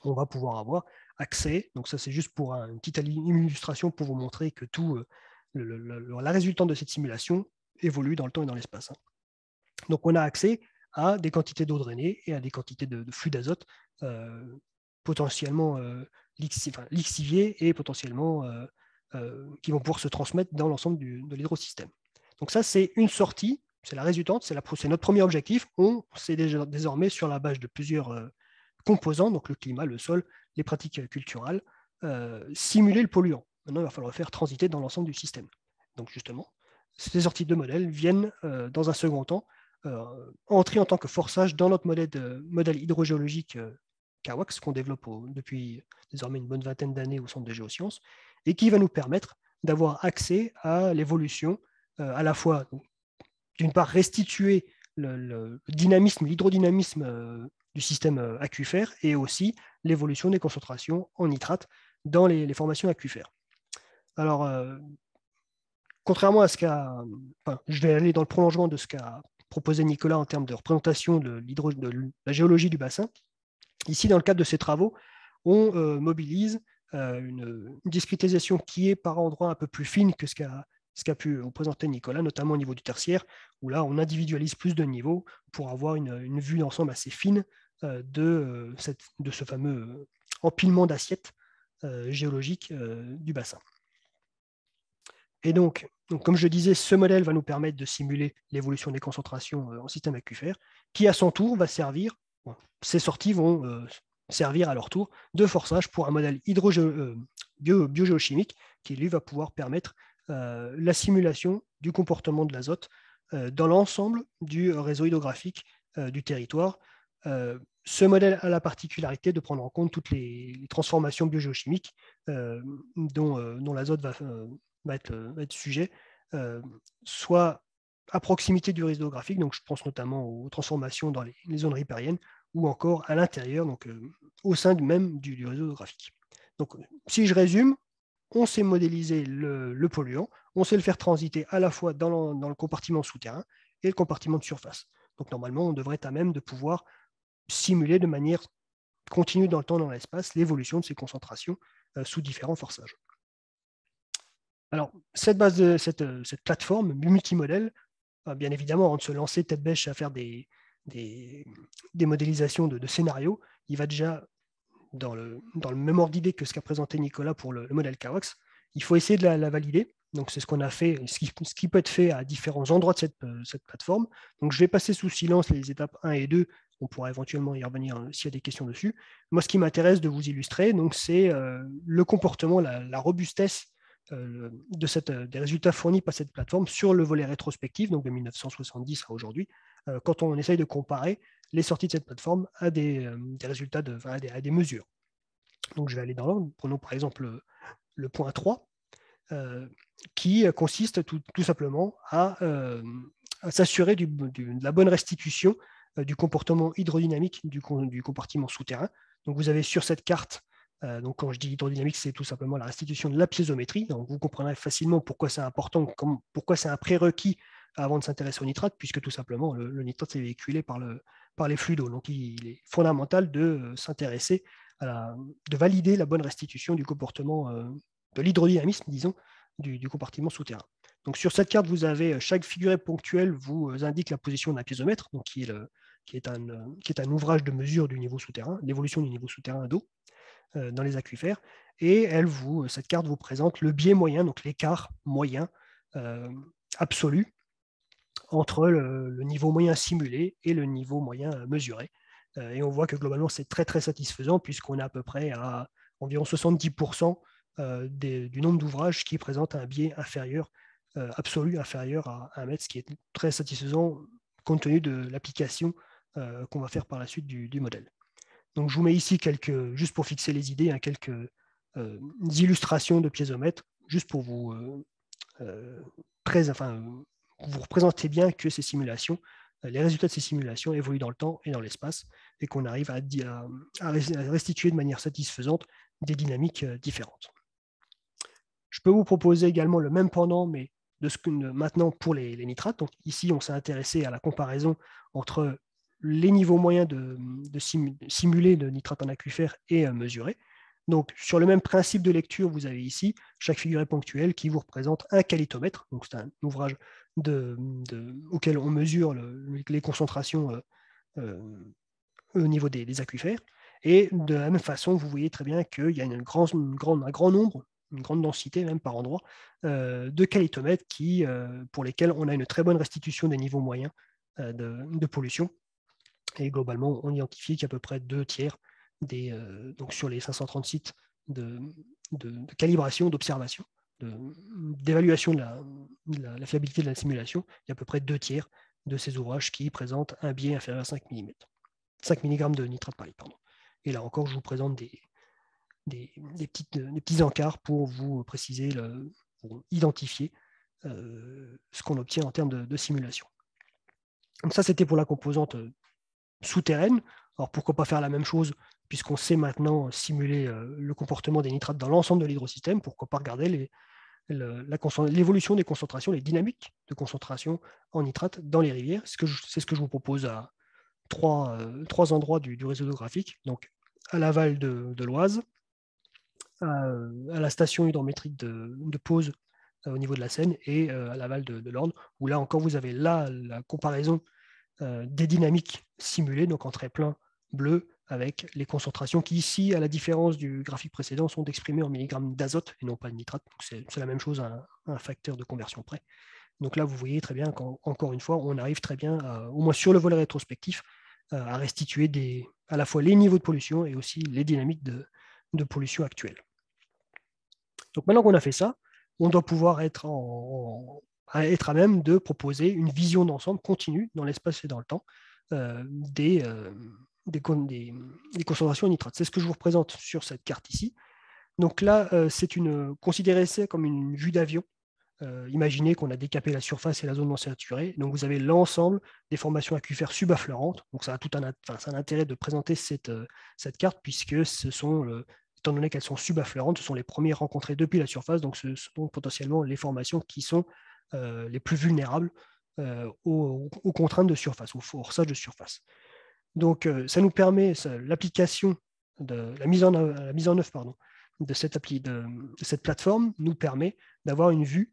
on va pouvoir avoir accès, donc ça c'est juste pour une petite illustration pour vous montrer que tout la résultante de cette simulation évolue dans le temps et dans l'espace. Donc on a accès à des quantités d'eau drainée et à des quantités de flux d'azote potentiellement lixiviés et potentiellement qui vont pouvoir se transmettre dans l'ensemble de l'hydrosystème. Donc ça, c'est une sortie, c'est la résultante, c'est notre premier objectif. On sait déjà désormais sur la base de plusieurs composants, donc le climat, le sol, les pratiques culturales, simuler le polluant. Maintenant, il va falloir le faire transiter dans l'ensemble du système. Donc justement, ces sorties de modèles viennent dans un second temps entrer en tant que forçage dans notre modèle hydrogéologique CAWAX qu'on développe depuis désormais une bonne vingtaine d'années au Centre de géosciences et qui va nous permettre d'avoir accès à l'évolution à la fois, d'une part, restituer le dynamisme, l'hydrodynamisme du système aquifère et aussi l'évolution des concentrations en nitrate dans les formations aquifères. Alors, contrairement à ce je vais aller dans le prolongement de ce qu'a proposé Nicolas en termes de représentation de la géologie du bassin. Ici, dans le cadre de ces travaux, on mobilise une discrétisation qui est par endroits un peu plus fine que ce qu'a pu présenter Nicolas, notamment au niveau du tertiaire, où là, on individualise plus de niveaux pour avoir une vue d'ensemble assez fine de ce fameux empilement d'assiettes géologiques du bassin. Et donc, comme je disais, ce modèle va nous permettre de simuler l'évolution des concentrations en système aquifère, qui à son tour va servir, ces sorties vont servir à leur tour de forçage pour un modèle biogéochimique qui, lui, va pouvoir permettre la simulation du comportement de l'azote dans l'ensemble du réseau hydrographique du territoire. Ce modèle a la particularité de prendre en compte toutes les transformations biogéochimiques dont l'azote va être sujet, soit à proximité du réseau hydrographique, donc je pense notamment aux transformations dans les zones ripariennes, ou encore à l'intérieur, donc au sein même du réseau hydrographique. Donc, si je résume, on sait modéliser le polluant, on sait le faire transiter à la fois dans le compartiment souterrain et le compartiment de surface. Donc, normalement, on devrait être à même de pouvoir simuler de manière continue dans le temps et dans l'espace l'évolution de ces concentrations sous différents forçages. Alors, cette plateforme multimodèle, bien évidemment, avant de se lancer tête bêche à faire des modélisations de scénarios, il va déjà dans le même ordre d'idée que ce qu'a présenté Nicolas pour le modèle CAWAX. Il faut essayer de la valider. Donc, c'est ce qu'on a fait, ce qui peut être fait à différents endroits de cette plateforme. Donc, je vais passer sous silence les étapes 1 et 2. On pourra éventuellement y revenir s'il y a des questions dessus. Moi, ce qui m'intéresse de vous illustrer, c'est le comportement, la robustesse des résultats fournis par cette plateforme sur le volet rétrospectif, donc de 1970 à aujourd'hui, quand on essaye de comparer les sorties de cette plateforme à des résultats, à des mesures. Donc je vais aller dans l'ordre. Prenons par exemple le point 3, qui consiste tout simplement à s'assurer de la bonne restitution du comportement hydrodynamique du compartiment souterrain. Donc vous avez sur cette carte, donc quand je dis hydrodynamique, c'est tout simplement la restitution de la piézométrie. Donc vous comprendrez facilement pourquoi c'est important, pourquoi c'est un prérequis avant de s'intéresser au nitrate, puisque tout simplement le nitrate est véhiculé par les flux d'eau. Donc il est fondamental de s'intéresser, de valider la bonne restitution du comportement, de l'hydrodynamisme, disons, du compartiment souterrain. Donc sur cette carte, vous avez chaque figurée ponctuelle vous indique la position d'un piézomètre, donc qui est un ouvrage de mesure du niveau souterrain, l'évolution du niveau souterrain d'eau dans les aquifères, et cette carte vous présente le biais moyen, donc l'écart moyen absolu entre le niveau moyen simulé et le niveau moyen mesuré. Et on voit que globalement, c'est très très satisfaisant puisqu'on est à peu près à environ 70% du nombre d'ouvrages qui présentent un biais inférieur, absolu inférieur à 1 mètre, ce qui est très satisfaisant compte tenu de l'application qu'on va faire par la suite du modèle. Donc je vous mets ici juste pour fixer les idées, quelques illustrations de piézomètres, juste pour vous représenter bien que ces simulations, les résultats de ces simulations évoluent dans le temps et dans l'espace, et qu'on arrive à restituer de manière satisfaisante des dynamiques différentes. Je peux vous proposer également le même pendant, mais maintenant pour les nitrates. Donc ici, on s'est intéressé à la comparaison entre les niveaux moyens simulés de nitrate en aquifère et mesurés. Donc, sur le même principe de lecture, vous avez ici chaque figurée ponctuelle qui vous représente un qualitomètre. Donc, c'est un ouvrage auquel on mesure les concentrations au niveau des aquifères. Et de la même façon, vous voyez très bien qu'il y a un grand nombre, une grande densité même par endroit, de qualitomètres pour lesquels on a une très bonne restitution des niveaux moyens de pollution. Et globalement, on identifie qu'à peu près 2/3 donc sur les 530 sites de calibration, d'observation, d'évaluation de la fiabilité de la simulation, il y a à peu près 2/3 de ces ouvrages qui présentent un biais inférieur à 5 mg de nitrate par litre. Pardon. Et là encore, je vous présente des petits encarts pour vous préciser, pour identifier ce qu'on obtient en termes de simulation. Donc ça, c'était pour la composante souterraine. Alors pourquoi pas faire la même chose, puisqu'on sait maintenant simuler le comportement des nitrates dans l'ensemble de l'hydrosystème, pourquoi pas regarder l'évolution des concentrations, les dynamiques de concentration en nitrate dans les rivières. C'est ce que je vous propose à trois endroits du réseau hydrographique, donc à l'aval de l'Oise, à la station hydrométrique de Pose au niveau de la Seine et à l'aval de l'Orne, où là encore vous avez la comparaison des dynamiques simulées, donc en trait plein bleu, avec les concentrations qui ici, à la différence du graphique précédent, sont exprimées en milligrammes d'azote et non pas de nitrate. C'est la même chose à un facteur de conversion près. Donc là, vous voyez très bien qu'encore une fois, on arrive très bien, au moins sur le volet rétrospectif, à restituer à la fois les niveaux de pollution et aussi les dynamiques de pollution actuelles. Donc maintenant qu'on a fait ça, on doit pouvoir être à même de proposer une vision d'ensemble continue dans l'espace et dans le temps des concentrations en nitrate. C'est ce que je vous représente sur cette carte ici. Donc là, considérez ça comme une vue d'avion. Imaginez qu'on a décapé la surface et la zone non saturée. Donc vous avez l'ensemble des formations aquifères subaffleurantes. Donc ça a un intérêt de présenter cette carte, puisque ce sont, étant donné qu'elles sont subaffleurantes, ce sont les premières rencontrées depuis la surface. Donc ce sont potentiellement les formations qui sont les plus vulnérables aux contraintes de surface, au forçage de surface. Donc ça nous permet, l'application de la mise en œuvre de cette plateforme nous permet d'avoir une vue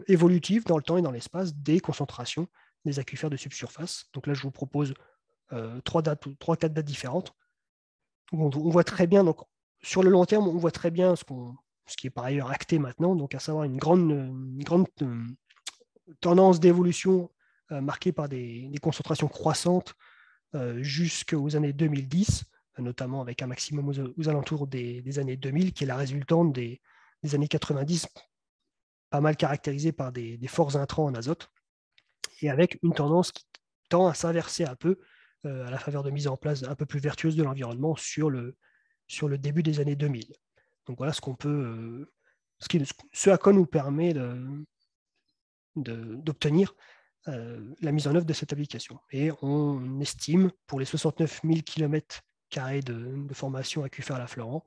évolutive dans le temps et dans l'espace des concentrations des aquifères de subsurface. Donc là, je vous propose 3-4 dates différentes. On voit très bien, donc sur le long terme, on voit très bien ce qui est par ailleurs acté maintenant, donc à savoir une grande tendance d'évolution marquée par des concentrations croissantes jusqu'aux années 2010, notamment avec un maximum aux alentours des années 2000, qui est la résultante des années 90, pas mal caractérisée par des forts intrants en azote, et avec une tendance qui tend à s'inverser un peu à la faveur de mise en place un peu plus vertueuse de l'environnement sur le début des années 2000. Donc voilà ce à quoi nous permet d'obtenir la mise en œuvre de cette application. Et on estime, pour les 69 000 km² de formation aquifère à l'affleurant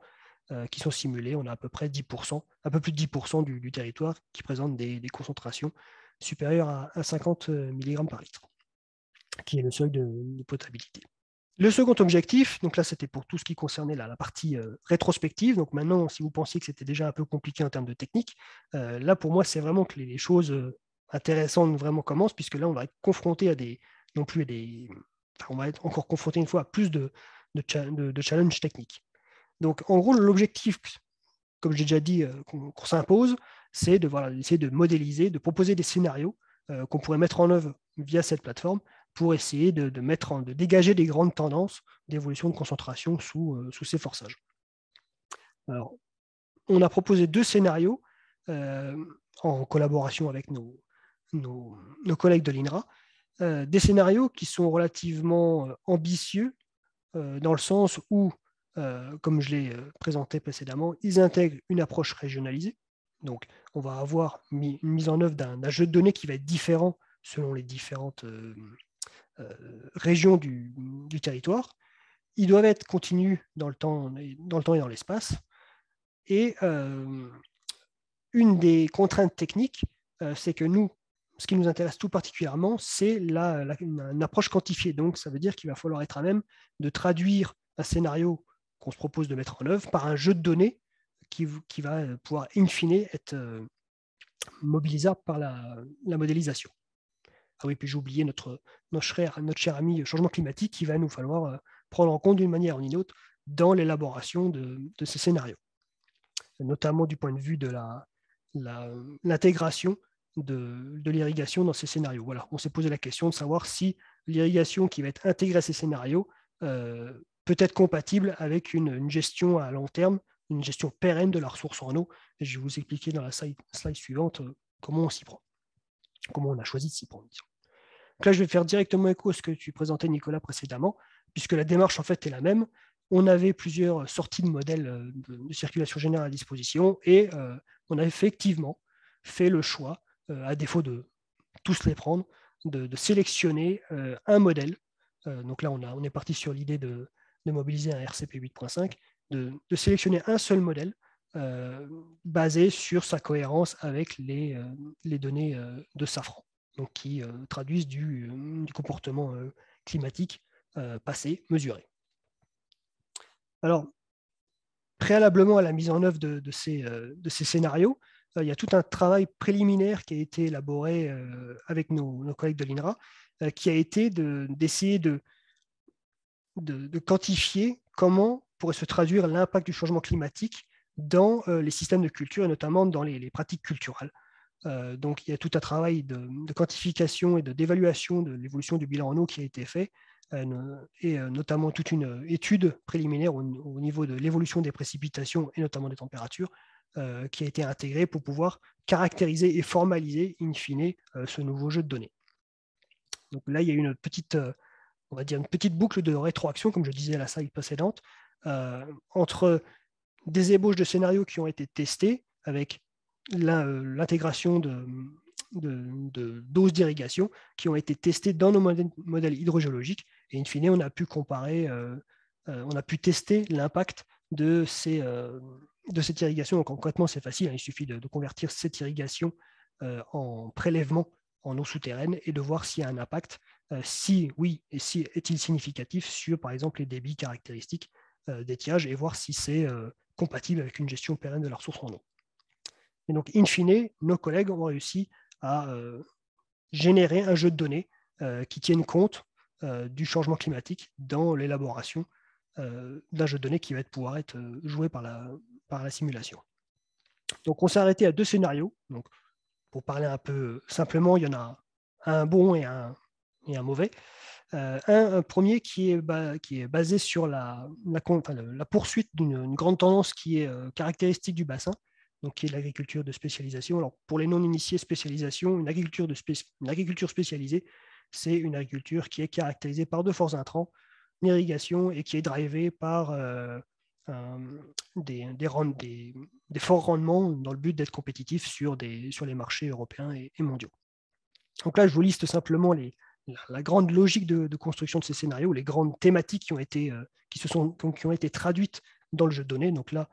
qui sont simulés, on a à peu près 10%, un peu plus de 10% du territoire qui présente des concentrations supérieures à 50 mg par litre, qui est le seuil de potabilité. Le second objectif, donc là c'était pour tout ce qui concernait la partie rétrospective. Donc maintenant, si vous pensiez que c'était déjà un peu compliqué en termes de technique, là pour moi c'est vraiment que les choses intéressantes vraiment commencent, puisque là on va être confronté on va être encore confronté une fois à plus de challenges techniques. Donc en gros, l'objectif, comme j'ai déjà dit, qu'on s'impose, c'est d'essayer de modéliser, de proposer des scénarios qu'on pourrait mettre en œuvre via cette plateforme pour essayer de dégager des grandes tendances d'évolution de concentration sous ces forçages. Alors, on a proposé 2 scénarios en collaboration avec nos collègues de l'INRA, des scénarios qui sont relativement ambitieux dans le sens où, comme je l'ai présenté précédemment, ils intègrent une approche régionalisée. Donc, on va avoir une mise en œuvre d'un jeu de données qui va être différent selon les différentes régions du territoire. Ils doivent être continus dans le temps et dans l'espace. Et une des contraintes techniques, c'est que ce qui nous intéresse tout particulièrement, c'est une approche quantifiée. Donc, ça veut dire qu'il va falloir être à même de traduire un scénario qu'on se propose de mettre en œuvre par un jeu de données qui va pouvoir, in fine, être mobilisable par la modélisation. Ah oui, puis j'ai oublié notre cher ami changement climatique, qui va nous falloir prendre en compte d'une manière ou d'une autre dans l'élaboration de ces scénarios, notamment du point de vue de l'intégration de l'irrigation dans ces scénarios. Voilà, on s'est posé la question de savoir si l'irrigation qui va être intégrée à ces scénarios peut être compatible avec une gestion à long terme, une gestion pérenne de la ressource en eau. Et je vais vous expliquer dans la slide suivante comment on s'y prend, comment on a choisi de s'y prendre. Donc là, je vais faire directement écho à ce que tu présentais, Nicolas, précédemment, puisque la démarche, en fait, est la même. On avait plusieurs sorties de modèles de circulation générale à disposition et on a effectivement fait le choix, à défaut de tous les prendre, de sélectionner un modèle. Donc là, on est parti sur l'idée de mobiliser un RCP 8.5, de sélectionner un seul modèle basé sur sa cohérence avec les données de Safran, donc qui traduisent du comportement climatique passé, mesuré. Alors, préalablement à la mise en œuvre de ces scénarios, il y a tout un travail préliminaire qui a été élaboré avec nos collègues de l'INRA, qui a été d'essayer de quantifier comment pourrait se traduire l'impact du changement climatique dans les systèmes de culture et notamment dans les pratiques culturelles. Donc, il y a tout un travail de quantification et d'évaluation de l'évolution du bilan en eau qui a été fait, et notamment toute une étude préliminaire au niveau de l'évolution des précipitations et notamment des températures qui a été intégrée pour pouvoir caractériser et formaliser in fine ce nouveau jeu de données. Donc là, il y a une petite, on va dire une petite boucle de rétroaction, comme je disais à la slide précédente, entre des ébauches de scénarios qui ont été testés avec l'intégration de doses d'irrigation qui ont été testées dans nos modèles hydrogéologiques. Et in fine, on a pu comparer, on a pu tester l'impact de cette irrigation. Donc concrètement, c'est facile, hein, il suffit de convertir cette irrigation en prélèvement en eau souterraine et de voir s'il y a un impact, si oui, et si est-il significatif sur, par exemple, les débits caractéristiques d'étiage et voir si c'est compatible avec une gestion pérenne de la ressource en eau. Et donc, in fine, nos collègues ont réussi à générer un jeu de données qui tienne compte du changement climatique dans l'élaboration d'un jeu de données qui va pouvoir être joué par la simulation. Donc, on s'est arrêté à 2 scénarios. Donc, pour parler un peu simplement, il y en a un bon et un mauvais. Un premier qui est basé sur la poursuite d'une grande tendance qui est caractéristique du bassin, donc qui est l'agriculture de spécialisation. Alors, pour les non-initiés, spécialisation, une agriculture spécialisée, c'est une agriculture qui est caractérisée par de forts intrants, une irrigation et qui est drivée par des forts rendements dans le but d'être compétitif sur les marchés européens et mondiaux. Donc là, je vous liste simplement la grande logique de construction de ces scénarios, les grandes thématiques qui ont été traduites dans le jeu de données. Donc là,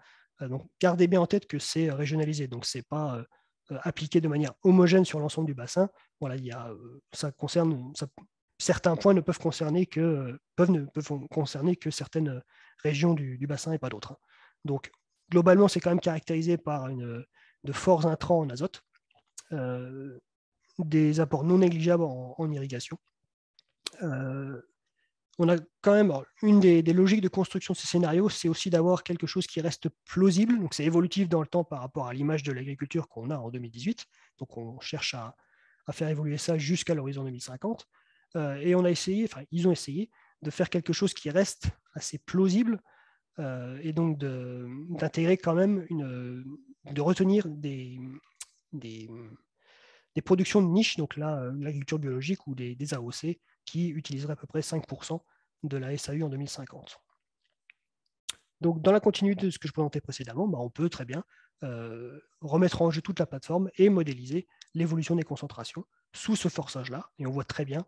gardez bien en tête que c'est régionalisé, donc ce n'est pas appliqué de manière homogène sur l'ensemble du bassin. Voilà, certains points ne peuvent concerner que certaines régions du bassin et pas d'autres. Donc, globalement, c'est quand même caractérisé par de forts intrants en azote, des apports non négligeables en irrigation. On a quand même une des logiques de construction de ces scénarios, c'est aussi d'avoir quelque chose qui reste plausible. Donc, c'est évolutif dans le temps par rapport à l'image de l'agriculture qu'on a en 2018. Donc, on cherche à faire évoluer ça jusqu'à l'horizon 2050. Et ils ont essayé de faire quelque chose qui reste assez plausible et donc d'intégrer quand même de retenir des productions de niche, donc là, l'agriculture biologique ou des AOC, qui utiliseraient à peu près 5% de la SAU en 2050. Donc, dans la continuité de ce que je présentais précédemment, on peut très bien remettre en jeu toute la plateforme et modéliser l'évolution des concentrations sous ce forçage-là. Et on voit très bien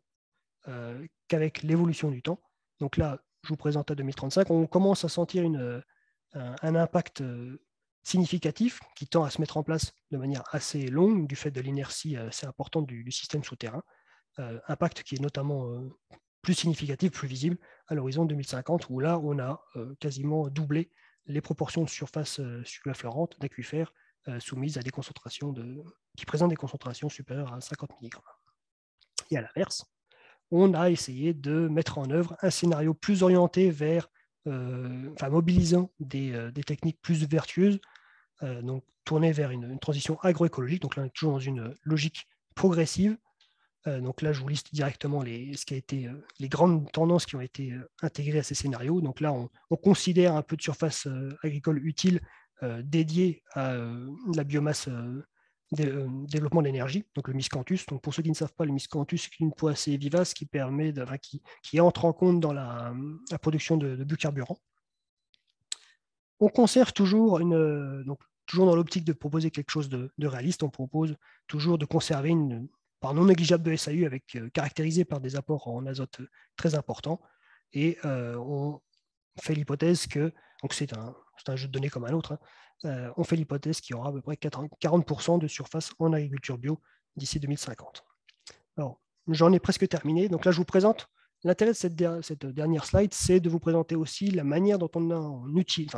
qu'avec l'évolution du temps, donc là, je vous présente à 2035, on commence à sentir un impact significatif qui tend à se mettre en place de manière assez longue du fait de l'inertie assez importante du système souterrain, impact qui est notamment plus significatif, plus visible à l'horizon 2050, où là, on a quasiment doublé les proportions de surface subaffleurante d'aquifères soumises à des concentrations qui présentent des concentrations supérieures à 50 mg. Et à l'inverse, on a essayé de mettre en œuvre un scénario plus orienté vers, mobilisant des techniques plus vertueuses, donc tourné vers une transition agroécologique. Donc là, on est toujours dans une logique progressive. Donc là, je vous liste directement les grandes tendances qui ont été intégrées à ces scénarios. Donc là, on considère un peu de surface agricole utile dédiée à la biomasse développement de l'énergie, donc le miscanthus. Donc pour ceux qui ne savent pas, le miscanthus, c'est une peau assez vivace qui entre en compte dans la production de biocarburants. On conserve toujours toujours dans l'optique de proposer quelque chose de réaliste, on propose toujours de conserver une part non négligeable de SAU caractérisée par des apports en azote très importants. Et on fait l'hypothèse que, donc c'est un jeu de données comme un autre, on fait l'hypothèse qu'il y aura à peu près 40% de surface en agriculture bio d'ici 2050. Alors, j'en ai presque terminé. Donc là, je vous présente, l'intérêt de cette dernière slide, c'est de vous présenter aussi la manière dont on utilise,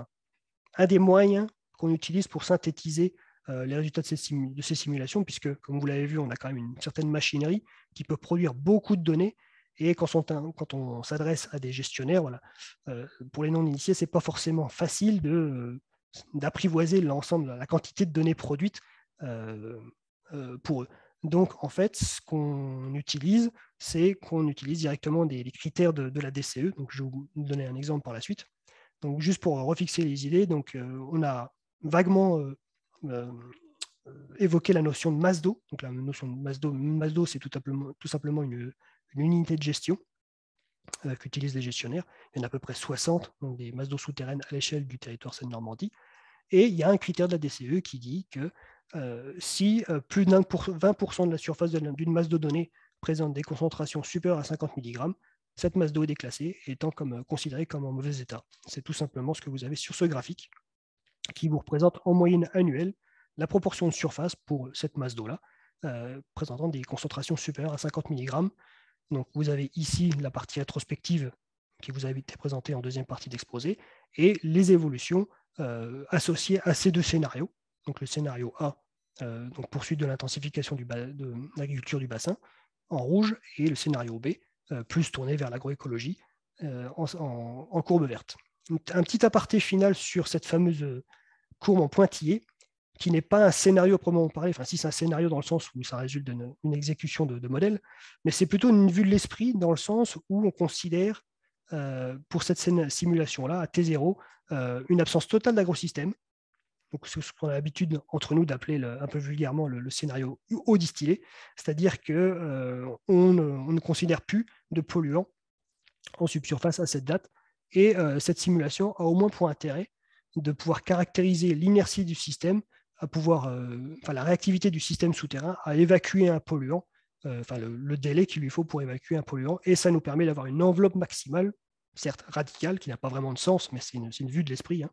un des moyens qu'on utilise pour synthétiser les résultats de ces simulations, puisque, comme vous l'avez vu, on a quand même une certaine machinerie qui peut produire beaucoup de données. Et quand on s'adresse à des gestionnaires, voilà, pour les non-initiés, ce n'est pas forcément facile d'apprivoiser l'ensemble, la quantité de données produites pour eux. Donc, en fait, ce qu'on utilise, c'est qu'on utilise directement les critères de la DCE. Donc, je vais vous donner un exemple par la suite. Donc, juste pour refixer les idées, donc, on a vaguement évoqué la notion de masse d'eau. Donc, la notion de masse d'eau, c'est tout simplement une unité de gestion qu'utilisent les gestionnaires. Il y en a à peu près 60, donc des masses d'eau souterraines à l'échelle du territoire Seine-Normandie. Et il y a un critère de la DCE qui dit que si plus de 20% de la surface d'une masse de données présente des concentrations supérieures à 50 mg, cette masse d'eau est déclassée, étant considérée comme en mauvais état. C'est tout simplement ce que vous avez sur ce graphique, qui vous représente en moyenne annuelle la proportion de surface pour cette masse d'eau-là, présentant des concentrations supérieures à 50 mg. Donc vous avez ici la partie rétrospective qui vous a été présentée en deuxième partie d'exposé, et les évolutions associées à ces deux scénarios. Donc le scénario A, donc poursuite de l'intensification de l'agriculture du bassin, en rouge, et le scénario B, plus tourné vers l'agroécologie, en courbe verte. Un petit aparté final sur cette fameuse courbe en pointillé, qui n'est pas un scénario proprement parlé, enfin si c'est un scénario dans le sens où ça résulte d'une exécution de modèle, mais c'est plutôt une vue de l'esprit dans le sens où on considère pour cette simulation-là, à T0, une absence totale d'agrosystème. Donc c'est ce qu'on a l'habitude entre nous d'appeler un peu vulgairement le scénario eau distillée, c'est-à-dire qu'on ne considère plus de polluants en subsurface à cette date, et cette simulation a au moins pour intérêt de pouvoir caractériser l'inertie du système, la réactivité du système souterrain à évacuer un polluant, le délai qu'il lui faut pour évacuer un polluant, et ça nous permet d'avoir une enveloppe maximale, certes radicale, qui n'a pas vraiment de sens, mais c'est une vue de l'esprit,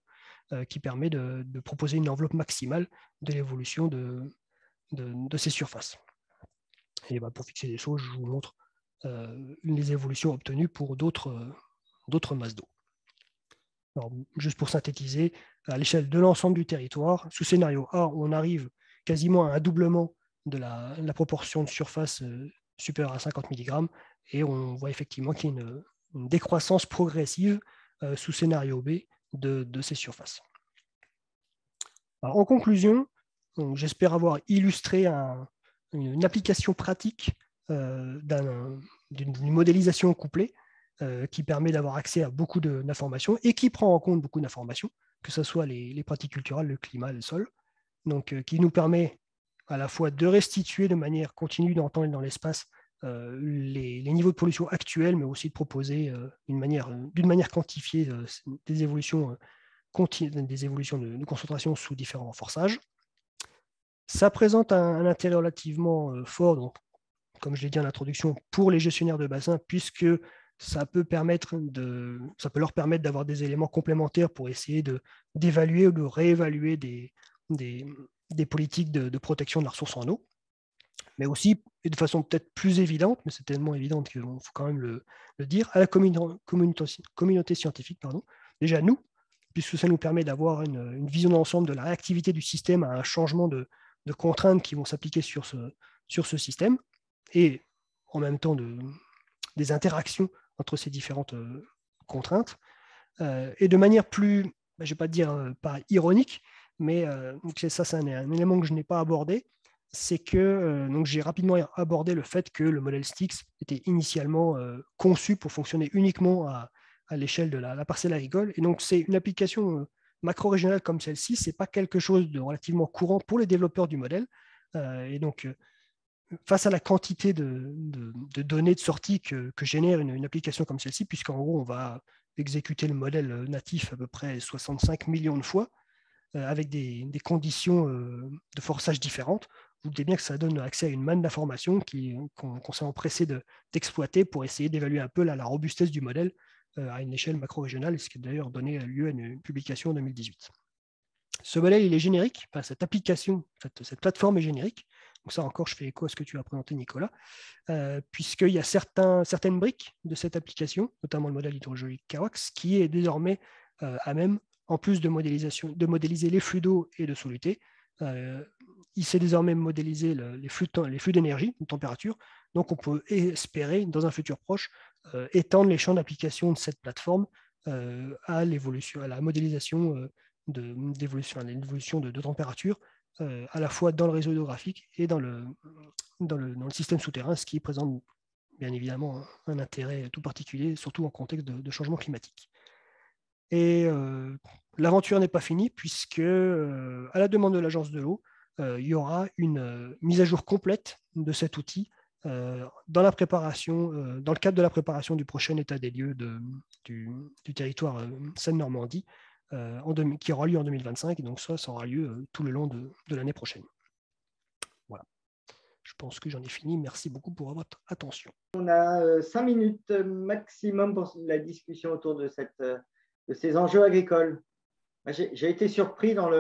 qui permet de proposer une enveloppe maximale de l'évolution de ces surfaces. Et pour fixer les choses, je vous montre les évolutions obtenues pour d'autres masses d'eau. Alors, juste pour synthétiser, à l'échelle de l'ensemble du territoire, sous scénario A, on arrive quasiment à un doublement de la proportion de surface supérieure à 50 mg, et on voit effectivement qu'il y a une décroissance progressive sous scénario B de ces surfaces. Alors, en conclusion, j'espère avoir illustré une application pratique d'une modélisation couplée qui permet d'avoir accès à beaucoup d'informations et qui prend en compte beaucoup d'informations, que ce soit les pratiques culturelles, le climat, le sol, donc qui nous permet à la fois de restituer de manière continue dans le temps et dans l'espace les niveaux de pollution actuels, mais aussi de proposer d'une manière quantifiée des évolutions de concentration sous différents forçages. Ça présente un intérêt relativement fort, donc, comme je l'ai dit en introduction, pour les gestionnaires de bassin, puisque ça peut leur permettre d'avoir des éléments complémentaires pour essayer d'évaluer ou de réévaluer des politiques de protection de la ressource en eau. Mais aussi, et de façon peut-être plus évidente, mais c'est tellement évident qu'il faut quand même le dire, à la communauté scientifique, déjà nous, puisque ça nous permet d'avoir une vision d'ensemble de la réactivité du système à un changement de contraintes qui vont s'appliquer sur ce système, et en même temps des interactions entre ces différentes contraintes. Et de manière plus, je ne vais pas dire pas ironique, mais ça c'est un élément que je n'ai pas abordé, c'est que donc j'ai rapidement abordé le fait que le modèle STIX était initialement conçu pour fonctionner uniquement à l'échelle de la parcelle agricole. Et donc c'est une application macro-régionale comme celle-ci, ce n'est pas quelque chose de relativement courant pour les développeurs du modèle. Et donc face à la quantité de données de sortie que génère une application comme celle-ci, puisqu'en gros on va exécuter le modèle natif à peu près 65 millions de fois, avec des conditions de forçage différentes, vous doutez bien que ça donne accès à une manne d'informations qu'on s'est empressé d'exploiter pour essayer d'évaluer un peu la robustesse du modèle à une échelle macro-régionale, ce qui a d'ailleurs donné lieu à une publication en 2018. Ce modèle, il est générique, enfin, cette application, cette plateforme est générique. Donc ça encore, je fais écho à ce que tu as présenté, Nicolas, puisqu'il y a certaines briques de cette application, notamment le modèle hydrogéologique Kawax, qui est désormais à même, en plus de modéliser les flux d'eau et de soluté, il sait désormais modéliser les flux d'énergie, de température. Donc on peut espérer, dans un futur proche, étendre les champs d'application de cette plateforme à la modélisation d'évolution de température, à la fois dans le réseau hydrographique et dans le système souterrain, ce qui présente bien évidemment un intérêt tout particulier, surtout en contexte de changement climatique. Et l'aventure n'est pas finie, puisque, à la demande de l'Agence de l'eau, il y aura une mise à jour complète de cet outil dans le cadre de la préparation du prochain état des lieux du territoire Seine-Normandie, qui aura lieu en 2025, et donc ça aura lieu tout le long de l'année prochaine. Voilà. Je pense que j'en ai fini. Merci beaucoup pour votre attention. On a 5 minutes maximum pour la discussion autour de ces enjeux agricoles. J'ai été surpris dans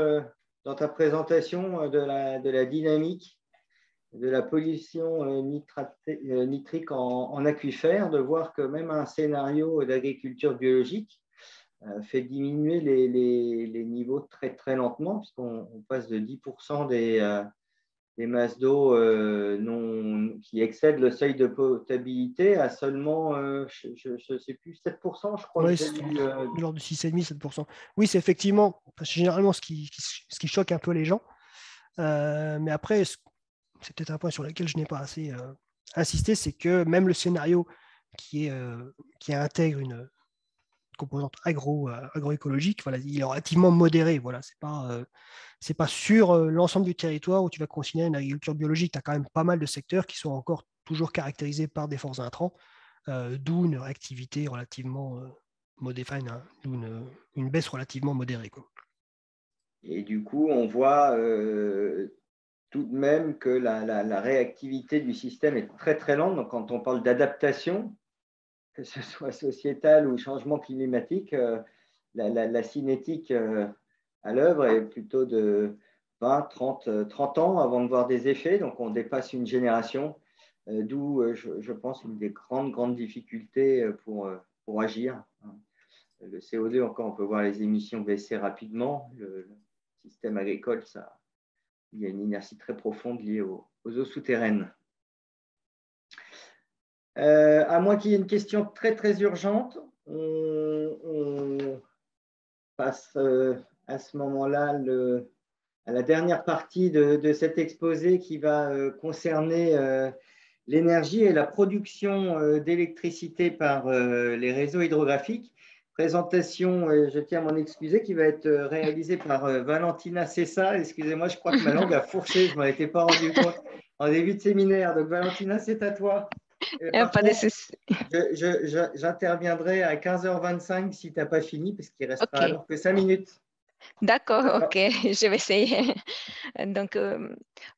ta présentation de la dynamique de la pollution nitrique en aquifère, de voir que même un scénario d'agriculture biologique fait diminuer les niveaux très, très lentement, puisqu'on passe de 10% des masses d'eau qui excèdent le seuil de potabilité à seulement, je ne sais plus, 7%, je crois. Oui, c'est de l'ordre de 6,5, 7%. Oui, c'est effectivement, généralement ce qui choque un peu les gens. Mais après, c'est peut-être un point sur lequel je n'ai pas assez insisté, c'est que même le scénario qui intègre une composante agroécologique, voilà, il est relativement modéré. Voilà, c'est pas sur l'ensemble du territoire où tu vas considérer une agriculture biologique. Tu as quand même pas mal de secteurs qui sont encore toujours caractérisés par des forts intrants, d'où une réactivité relativement modérée, une baisse relativement modérée, quoi. Et du coup, on voit tout de même que la réactivité du système est très, très lente. Donc, quand on parle d'adaptation, que ce soit sociétal ou changement climatique, la cinétique à l'œuvre est plutôt de 20, 30 ans avant de voir des effets. Donc, on dépasse une génération, d'où, je pense, une des grandes difficultés pour agir. Le CO2, encore, on peut voir les émissions baisser rapidement. Le système agricole, il y a une inertie très profonde liée aux eaux souterraines. À moins qu'il y ait une question très, très urgente, on passe à ce moment-là à la dernière partie de cet exposé qui va concerner l'énergie et la production d'électricité par les réseaux hydrographiques. Présentation, je tiens à m'en excuser, qui va être réalisée par Valentina Cessa. Excusez-moi, je crois que ma langue a fourché, je ne m'en étais pas rendu compte en début de séminaire. Donc, Valentina, c'est à toi. J'interviendrai à 15h25 si tu n'as pas fini, parce qu'il restera alors que 5 minutes. D'accord, ok, je vais essayer. Donc,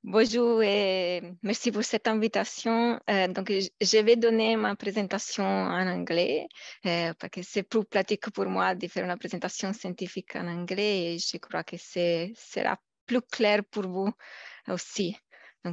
bonjour et merci pour cette invitation. Donc, je vais donner ma présentation en anglais parce que c'est plus pratique pour moi de faire une présentation scientifique en anglais et je crois que sera plus clair pour vous aussi.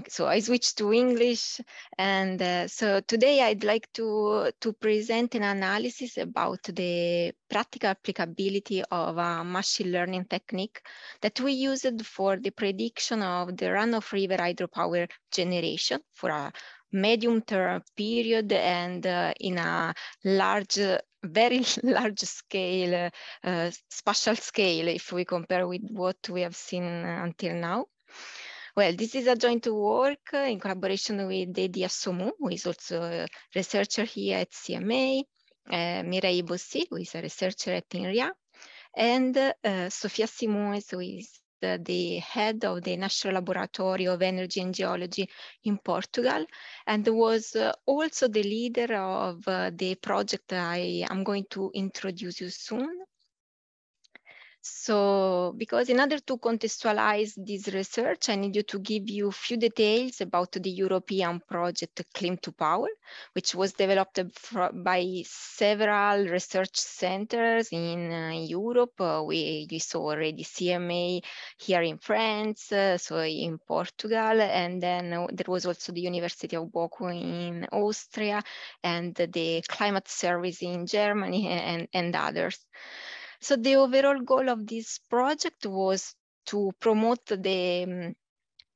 So I switched to English, and so today I'd like to present an analysis about the practical applicability of a machine learning technique that we used for the prediction of the runoff river hydropower generation for a medium-term period and in a large, very large scale, spatial scale, if we compare with what we have seen until now. Well, this is a joint work in collaboration with Dedi Assomou, who is also a researcher here at CMA, Mireille Bossy, who is a researcher at INRIA, and Sofia Simões, who is the head of the National Laboratory of Energy and Geology in Portugal, and was also the leader of the project I am going to introduce you soon. So, because in order to contextualize this research, I need to give you a few details about the European project Clean2Power, which was developed by several research centers in Europe. We saw already CMA here in France, so in Portugal, and then there was also the University of Bochum in Austria, and the Climate Service in Germany, and others. So the overall goal of this project was to promote the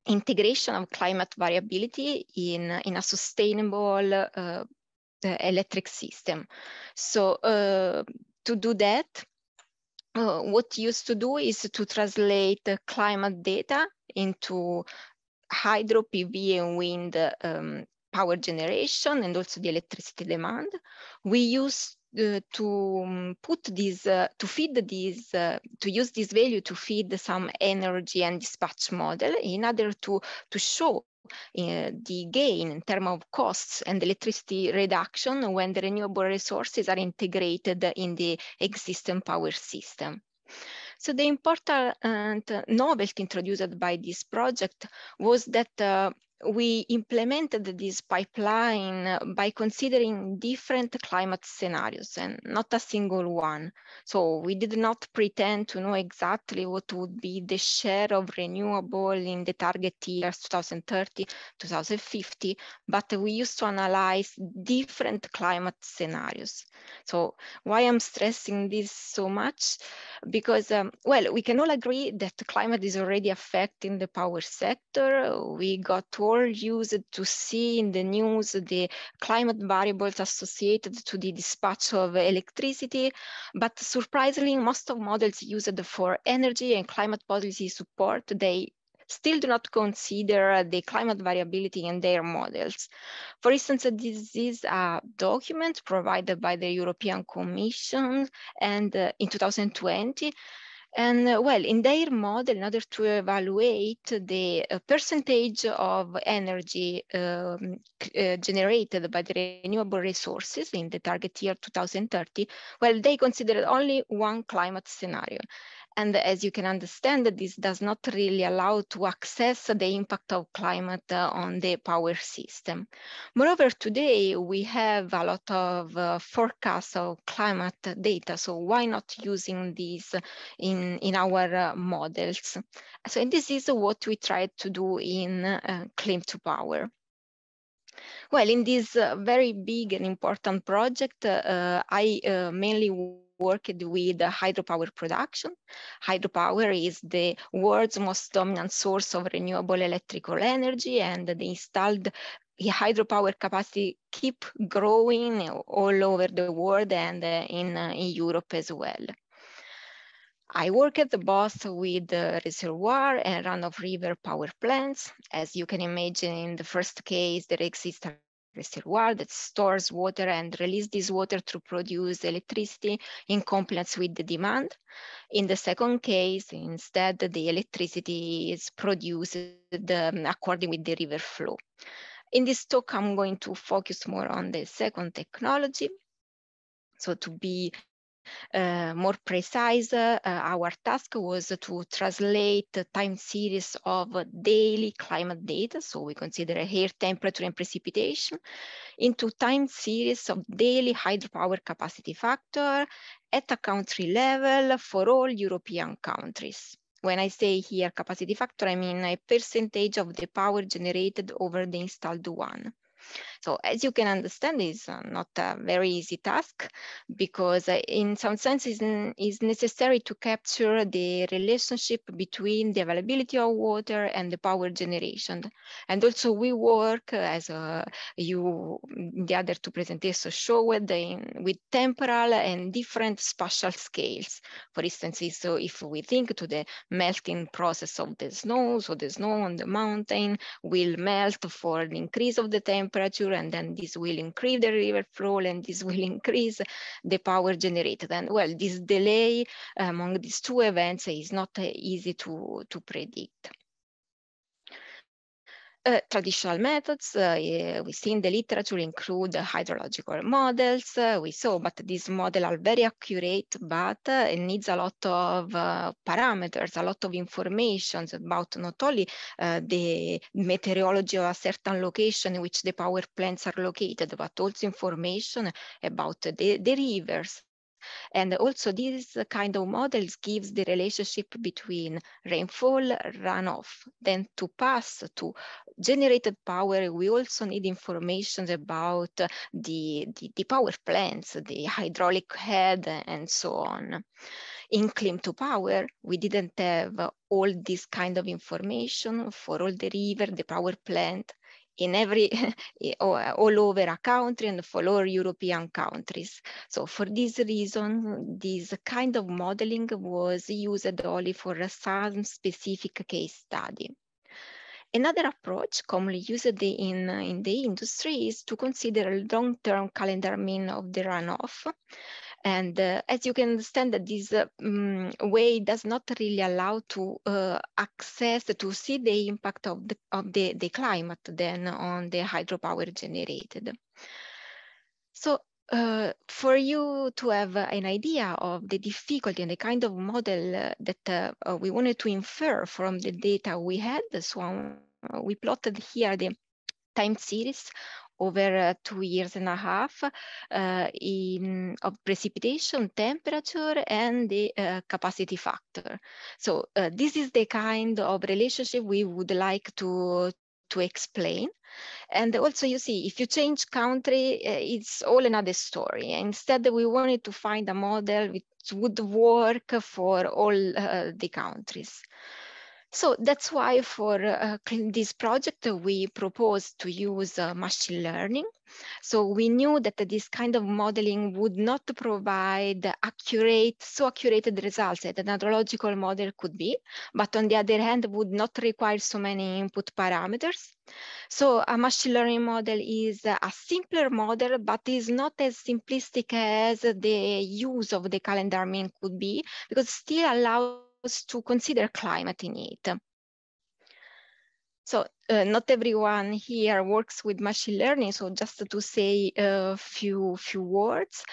integration of climate variability in a sustainable electric system. So to do that, what used to do is to translate climate data into hydro, PV, and wind power generation, and also the electricity demand. We used to put this, to feed this, to use this value to feed some energy and dispatch model in order to show the gain in terms of costs and electricity reduction when the renewable resources are integrated in the existing power system. So the important novelty introduced by this project was that we implemented this pipeline by considering different climate scenarios and not a single one. So we did not pretend to know exactly what would be the share of renewable in the target years 2030, 2050, but we used to analyze different climate scenarios. So why I'm stressing this so much? Because, well, we can all agree that climate is already affecting the power sector. We got all used to see in the news the climate variables associated to the dispatch of electricity, but surprisingly, most of models used for energy and climate policy support, they still do not consider the climate variability in their models. For instance, this is a document provided by the European Commission and in 2020. And well, in their model, in order to evaluate the percentage of energy generated by the renewable resources in the target year 2030, well, they considered only one climate scenario. And as you can understand, this does not really allow to access the impact of climate on the power system. Moreover, today we have a lot of forecasts of climate data, so why not using these in our models? So and this is what we tried to do in Clean2Power. Well, in this very big and important project, I mainly worked with hydropower production. Hydropower is the world's most dominant source of renewable electrical energy, and the installed hydropower capacity keep growing all over the world and in Europe as well. I worked both with reservoir and run-of-river power plants. As you can imagine, in the first case, there exists a reservoir that stores water and releases this water to produce electricity in compliance with the demand. In the second case, instead, the electricity is produced according with the river flow. In this talk, I'm going to focus more on the second technology. So to be more precise, our task was to translate the time series of daily climate data, so we consider air temperature and precipitation, into time series of daily hydropower capacity factor at a country level for all European countries. When I say here capacity factor, I mean a percentage of the power generated over the installed one. So as you can understand, it's not a very easy task, because in some sense it's necessary to capture the relationship between the availability of water and the power generation. And also we work, as the other two presentations showed, with temporal and different spatial scales. For instance, so if we think to the melting process of the snow, so the snow on the mountain will melt for an increase of the temperature, and then this will increase the river flow, and this will increase the power generated. And well, this delay among these two events is not easy to predict. Traditional methods we see in the literature include hydrological models. We saw, but these models are very accurate, but it needs a lot of parameters, a lot of information about not only the meteorology of a certain location in which the power plants are located, but also information about the rivers. And also this kind of models gives the relationship between rainfall, runoff. Then to pass to generated power, we also need information about the power plants, the hydraulic head, and so on. In claim to power, we didn't have all this kind of information for all the river, the power plant, in every all over a country and for all European countries. So for this reason, this kind of modeling was used only for some specific case study. Another approach commonly used in the industry is to consider a long-term calendar mean of the runoff. And as you can understand, that this way does not really allow to access, to see the impact of the climate then on the hydropower generated. So for you to have an idea of the difficulty and the kind of model that we wanted to infer from the data we had, so we plotted here the time series over 2.5 years of precipitation, temperature, and the capacity factor. So this is the kind of relationship we would like to explain. And also, you see, if you change country, it's all another story. Instead, we wanted to find a model which would work for all the countries. So that's why for this project, we proposed to use machine learning. So we knew that this kind of modeling would not provide so accurate results that an hydrological model could be, but on the other hand, would not require so many input parameters. So a machine learning model is a simpler model, but is not as simplistic as the use of the calendar mean could be, because it still allows to consider climate in it. So not everyone here works with machine learning. So just to say a few words.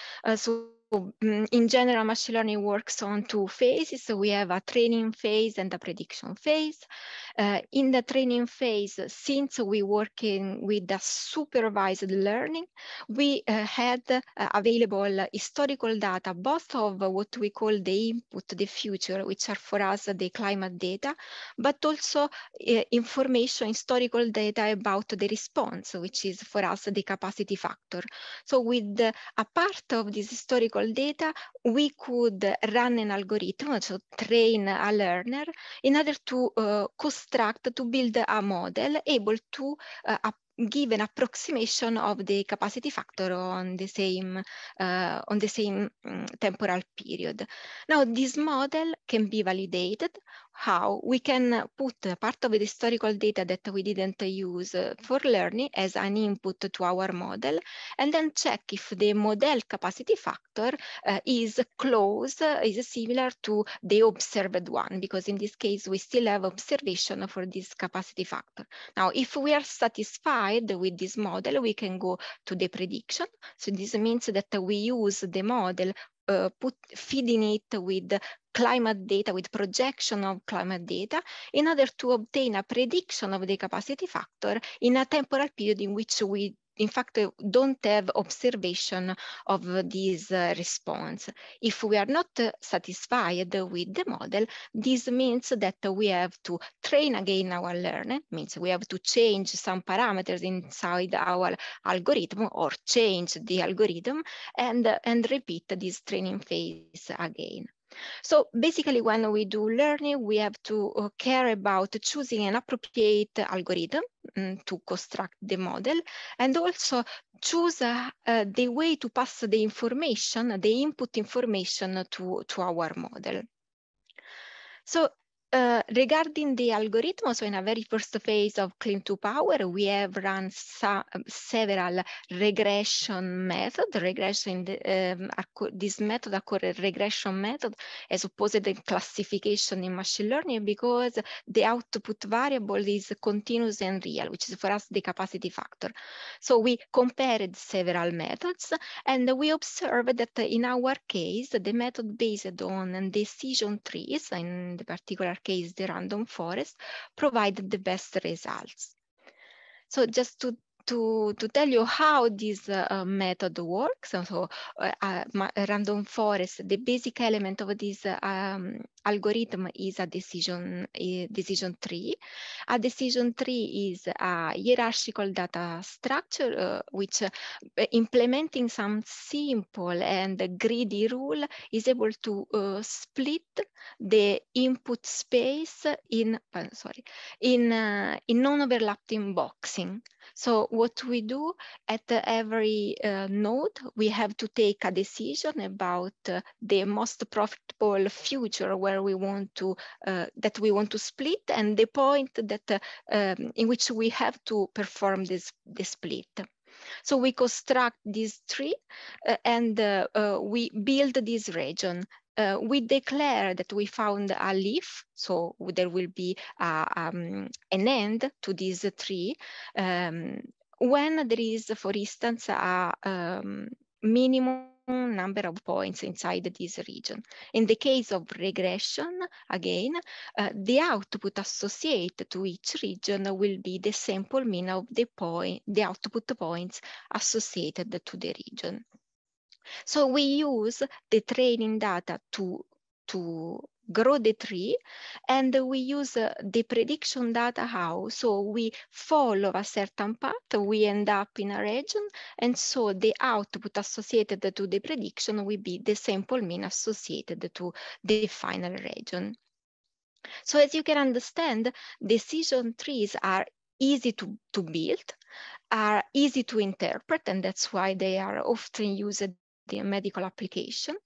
In general, machine learning works on 2 phases. So we have a training phase and a prediction phase. In the training phase, since we're working with the supervised learning, we had available historical data, both of what we call the input, the future, which are for us the climate data, but also information, historical data about the response, which is for us the capacity factor. So with a part of this historical data, we could run an algorithm, so train a learner, in order to to build a model able to give an approximation of the capacity factor on the same temporal period. Now, this model can be validated. How? We can put part of the historical data that we didn't use for learning as an input to our model, and then check if the model capacity factor is close, is similar to the observed one, because in this case, we still have observation for this capacity factor. Now, if we are satisfied with this model, we can go to the prediction. So this means that we use the model, feeding it with climate data, with projection of climate data, in order to obtain a prediction of the capacity factor in a temporal period in which we in fact, don't have observation of this response. If we are not satisfied with the model, this means that we have to train again our learner, means we have to change some parameters inside our algorithm or change the algorithm and repeat this training phase again. So basically, when we do learning, we have to care about choosing an appropriate algorithm to construct the model, and also choose the way to pass the information, the input information to our model. So regarding the algorithm, so in a very first phase of Clean2Power, we have run several regression methods. Regression, this method, a regression method, as opposed to classification in machine learning, because the output variable is continuous and real, which is for us the capacity factor. So we compared several methods, and we observed that in our case, the method based on decision trees, in the particular case, the random forest, provided the best results. So just to tell you how this method works, so random forest, the basic element of this algorithm is a decision tree. A decision tree is a hierarchical data structure which implementing some simple and greedy rule is able to split the input space in non-overlapping boxing. So what we do at every node, we have to take a decision about the most profitable future where we want to that we want to split, and the point that in which we have to perform the split. So we construct this tree and we build this region. We declare that we found a leaf, so there will be an end to this tree when there is, for instance, a minimum number of points inside this region. In the case of regression, again, the output associated to each region will be the sample mean of the output points associated to the region. So we use the training data to grow the tree, and we use the prediction data how. So we follow a certain path, we end up in a region, and so the output associated to the prediction will be the sample mean associated to the final region. So as you can understand, decision trees are easy to build, are easy to interpret, and that's why they are often used in medical application,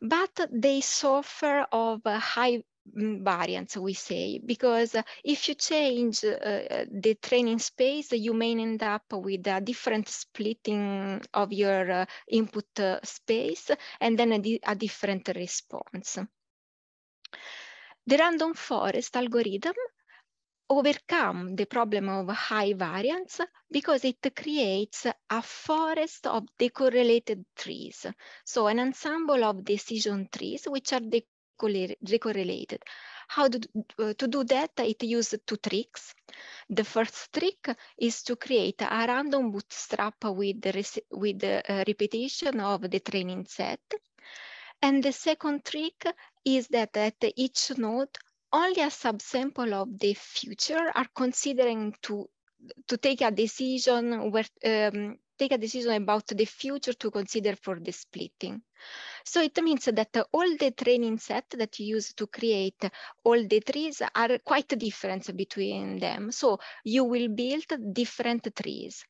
but they suffer of high variance, we say, because if you change the training space, you may end up with a different splitting of your input space, and then a different response. The random forest algorithm overcome the problem of high variance because it creates a forest of decorrelated trees. So an ensemble of decision trees which are decorrelated. How to do that? It uses two tricks. The first trick is to create a random bootstrap with the repetition of the training set. And the second trick is that at each node, only a subsample of the future are considering to take a decision about the future to consider for the splitting. So it means that all the training set that you use to create all the trees are quite different between them. So you will build different trees.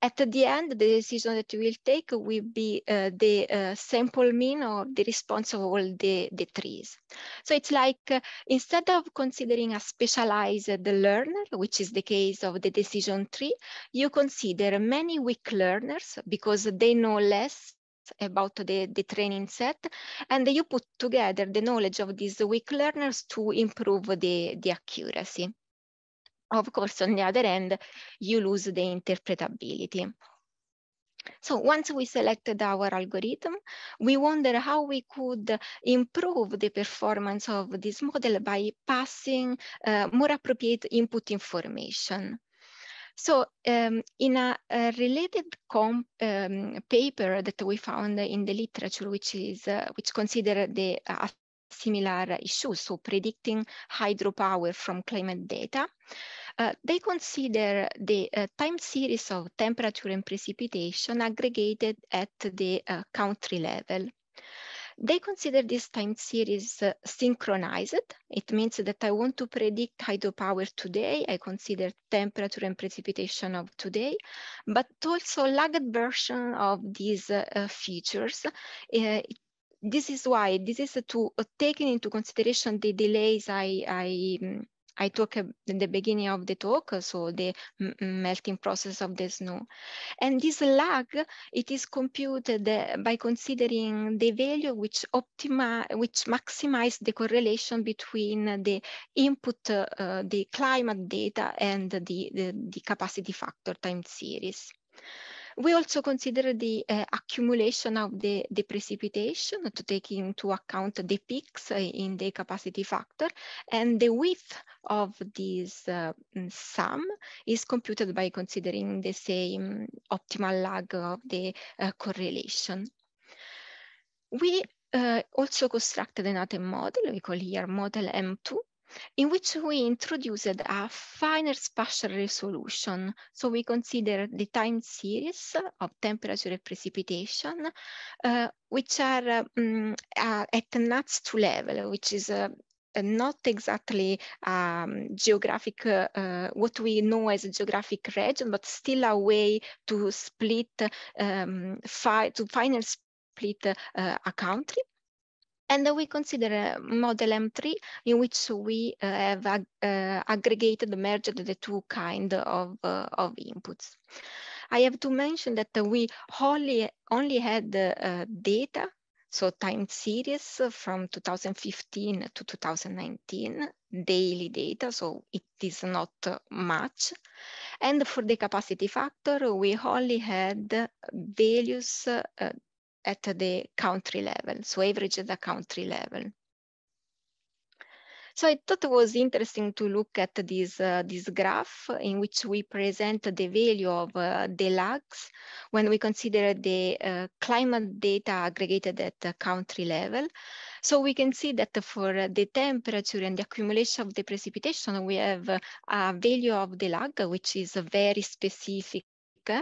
At the end, the decision that you will take will be the sample mean or the response of all the trees. So it's like instead of considering a specialized learner, which is the case of the decision tree, you consider many weak learners because they know less about the training set, and you put together the knowledge of these weak learners to improve the accuracy. Of course, on the other end, you lose the interpretability. So once we selected our algorithm, we wonder how we could improve the performance of this model by passing more appropriate input information. So in a related paper that we found in the literature, which consider the similar issues, so predicting hydropower from climate data, they consider the time series of temperature and precipitation aggregated at the country level. They consider this time series synchronized. It means that I want to predict hydropower today. I consider temperature and precipitation of today, but also lagged version of these features. This is why this is to taking into consideration the delays I talked in the beginning of the talk, so the melting process of the snow. And this lag, it is computed by considering the value which maximize the correlation between the input, the climate data and the capacity factor time series. We also consider the accumulation of the precipitation to take into account the peaks in the capacity factor, and the width of this sum is computed by considering the same optimal lag of the correlation. We also constructed another model, we call here model M2, in which we introduced a finer spatial resolution. So we consider the time series of temperature and precipitation, which are at NUTS2 level, which is not exactly geographic, what we know as a geographic region, but still a way to split, to finally split a country. And we consider model M3, in which we have aggregated, merged the two kinds of inputs. I have to mention that we only had data, so time series from 2015 to 2019, daily data, so it is not much. And for the capacity factor, we only had values at the country level, so average at the country level. So I thought it was interesting to look at this graph in which we present the value of the lags when we consider the climate data aggregated at the country level. So we can see that for the temperature and the accumulation of the precipitation, we have a value of the lag, which is very specific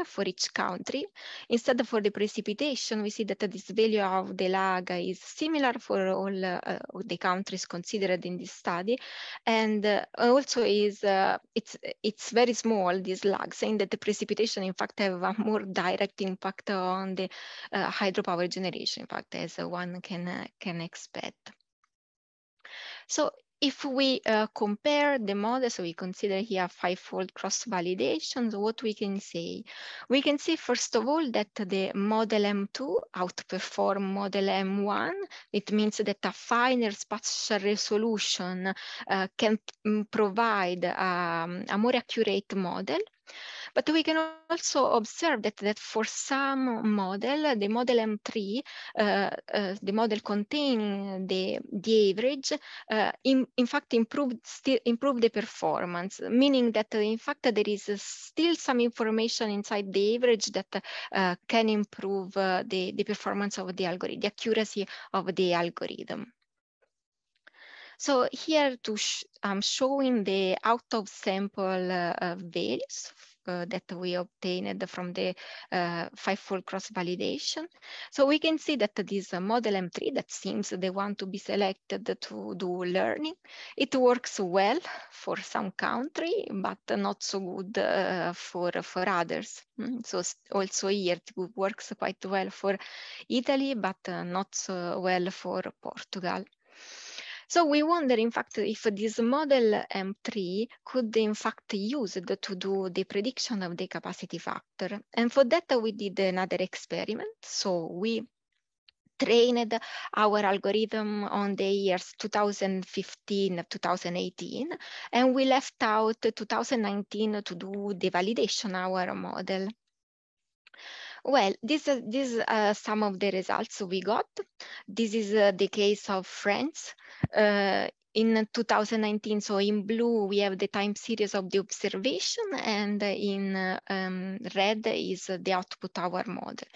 for each country. Instead, for the precipitation, we see that this value of the lag is similar for all the countries considered in this study, and also is it's very small, this lag, saying that the precipitation in fact have a more direct impact on the hydropower generation, in fact, as one can expect. So if we compare the models, so we consider here five-fold cross-validation, so what we can say? We can see, first of all, that the model M2 outperform model M1. It means that a finer spatial resolution can provide a more accurate model. But we can also observe that for some model, the model M3, the model containing the average, in fact improved the performance, meaning that in fact there is still some information inside the average that can improve the performance of the algorithm, the accuracy of the algorithm. So here I'm showing the out of sample values that we obtained from the five-fold cross-validation. So we can see that this model M3, that seems the one to be selected to do learning, it works well for some country, but not so good for others. So also here it works quite well for Italy, but not so well for Portugal. So we wonder, in fact, if this model M3 could, in fact, use it to do the prediction of the capacity factor. And for that, we did another experiment. So we trained our algorithm on the years 2015, 2018, and we left out 2019 to do the validation of our model. Well, these are some of the results we got. This is the case of France. In 2019, so in blue, we have the time series of the observation, and in red is the output our model.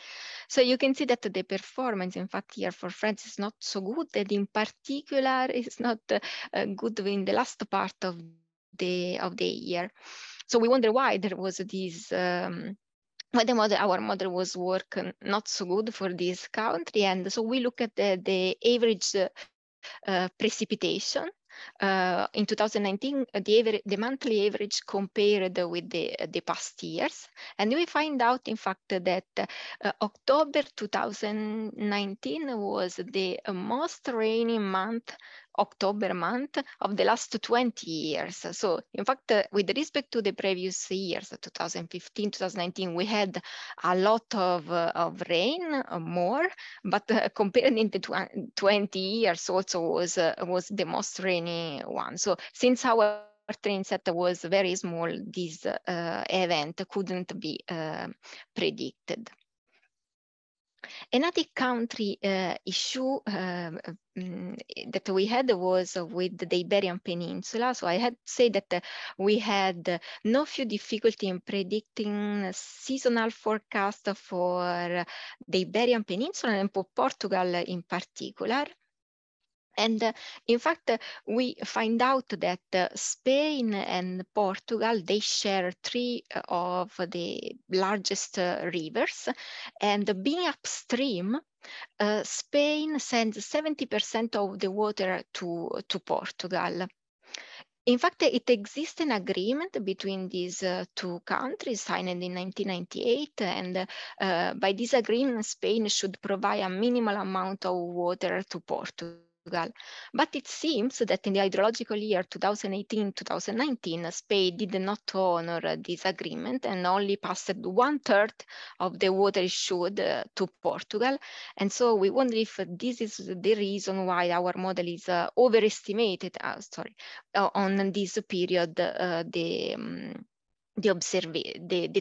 So you can see that the performance, in fact, here for France is not so good, and in particular is not good in the last part of the year. So we wonder why there was this why our model was working not so good for this country. And so we look at the average precipitation. In 2019, the monthly average compared with the past years. And we find out, in fact, that October 2019 was the most rainy month, October month, of the last 20 years. So in fact, with respect to the previous years, 2015, 2019, we had a lot of rain, more, but compared in the 20 years also was the most rainy one. So since our train set was very small, this event couldn't be predicted. Another country issue that we had was with the Iberian Peninsula. So I had to say that we had no few difficulty in predicting seasonal forecast for the Iberian Peninsula and for Portugal in particular. And in fact, we find out that Spain and Portugal, they share 3 of the largest rivers. And being upstream, Spain sends 70% of the water to Portugal. In fact, it exists an agreement between these 2 countries signed in 1998, and by this agreement, Spain should provide a minimal amount of water to Portugal. But it seems that in the hydrological year 2018-2019, Spain did not honor this agreement and only passed 1/3 of the water issued to Portugal. And so we wonder if this is the reason why our model is overestimated, on this period, the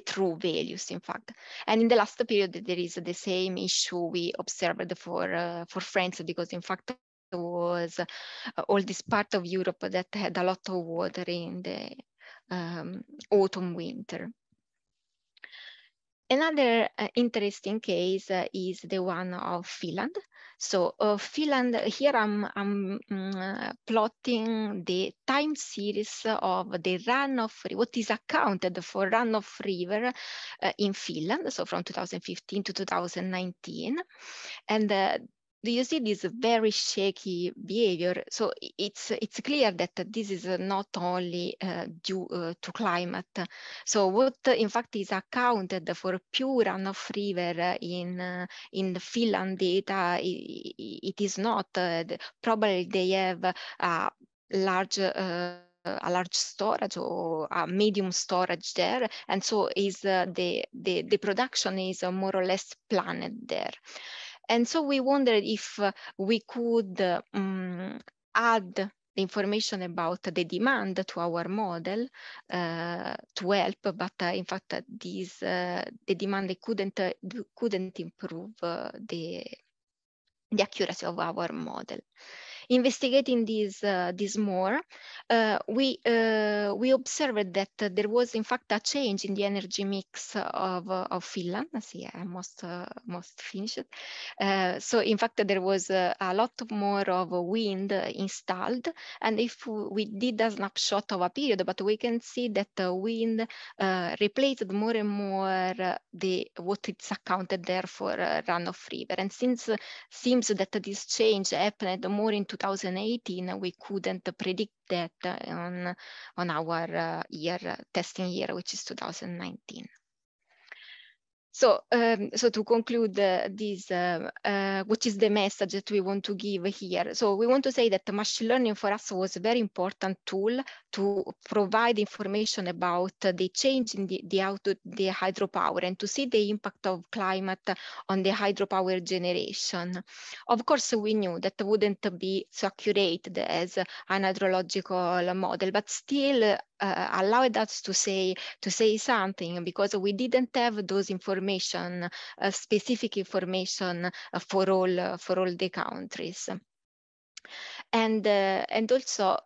true values, in fact. And in the last period, there is the same issue we observed for France, because in fact, was all this part of Europe that had a lot of water in the autumn, winter. Another interesting case is the one of Finland. So Finland, here I'm plotting the time series of the runoff, what is accounted for runoff river in Finland, so from 2015 to 2019. And do you see this very shaky behavior? So it's clear that this is not only due to climate. So what in fact is accounted for pure runoff river in the Finland data, it is not. Probably they have a large storage or a medium storage there, and so is the production is more or less planned there. And so we wondered if we could add the information about the demand to our model to help, but in fact, the demand couldn't improve the accuracy of our model. Investigating this more, we observed that there was in fact a change in the energy mix of Finland. See, I almost finished. So in fact, there was a lot more of wind installed, and if we did a snapshot of a period, but we can see that the wind replaced more and more what it's accounted there for runoff river. And since seems that this change happened more in 2018, we couldn't predict that on our testing year, which is 2019. So, so to conclude this, what is the message that we want to give here? So we want to say that machine learning for us was a very important tool to provide information about the change in the hydropower and to see the impact of climate on the hydropower generation. Of course, we knew that wouldn't be so accurate as an hydrological model, but still allowed us to say something, because we didn't have those information, specific information for all the countries. And also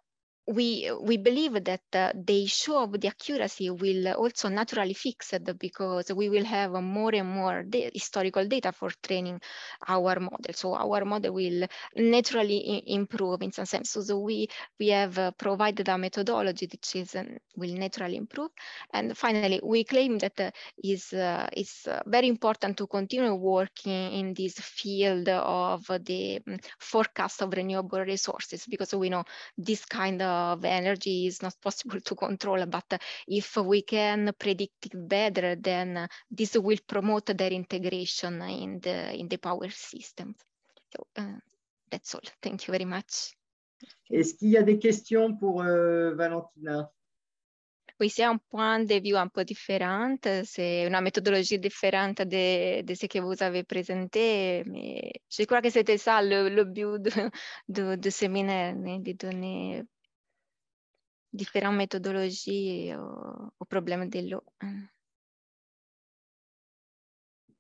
we believe that the issue of the accuracy will also naturally fix it, because we will have more and more historical data for training our model. So our model will naturally improve in some sense. So we have provided a methodology which will naturally improve. And finally, we claim that it's very important to continue working in this field of the forecast of renewable resources, because we know this kind of energy is not possible to control, but if we can predict it better, then this will promote their integration in the power system. So that's all. Thank you very much. Est-ce qu'il y a des questions pour Valentina? Oui, c'est un point de vue un peu différent, c'est une méthodologie différente de ce que vous avez présenté, mais je crois que c'était ça le but de séminaire, de donner différentes méthodologies au problème de l'eau.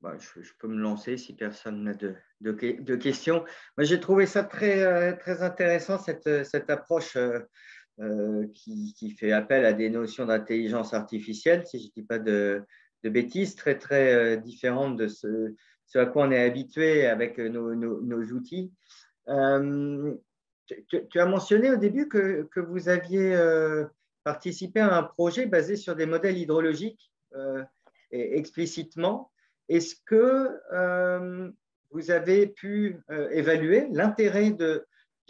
Bah, je peux me lancer si personne n'a de questions. Moi, j'ai trouvé ça très intéressant, cette approche qui fait appel à des notions d'intelligence artificielle, si je ne dis pas de bêtises, très différentes de ce à quoi on est habitué avec nos outils. Tu as mentionné au début que vous aviez participé à un projet basé sur des modèles hydrologiques explicitement. Est-ce que vous avez pu évaluer l'intérêt de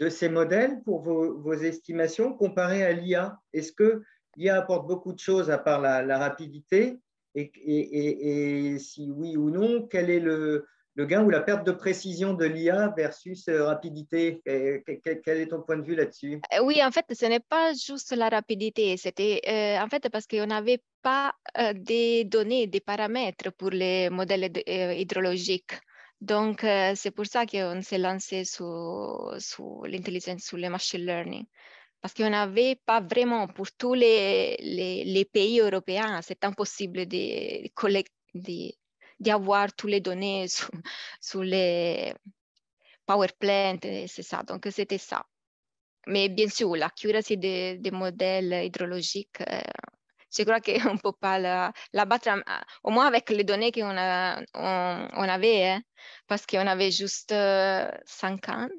ces modèles pour vos estimations comparées à l'IA? Est-ce que l'IA apporte beaucoup de choses à part la rapidité? Et si oui ou non, quel est le gain ou la perte de précision de l'IA versus rapidité? Quel est ton point de vue là-dessus? Oui, en fait, ce n'est pas juste la rapidité. C'était en fait parce qu'on n'avait pas des données, des paramètres pour les modèles hydrologiques. Donc, c'est pour ça qu'on s'est lancé sur l'intelligence, sur le machine learning. Parce qu'on n'avait pas vraiment, pour tous les pays européens, c'est impossible d'avoir toutes les données sur les power plants, c'est ça. Donc, c'était ça. Mais bien sûr, l'accuracy des modèles hydrologiques, je crois qu'on ne peut pas la battre, au moins avec les données qu'on avait, hein, parce qu'on avait juste 5 ans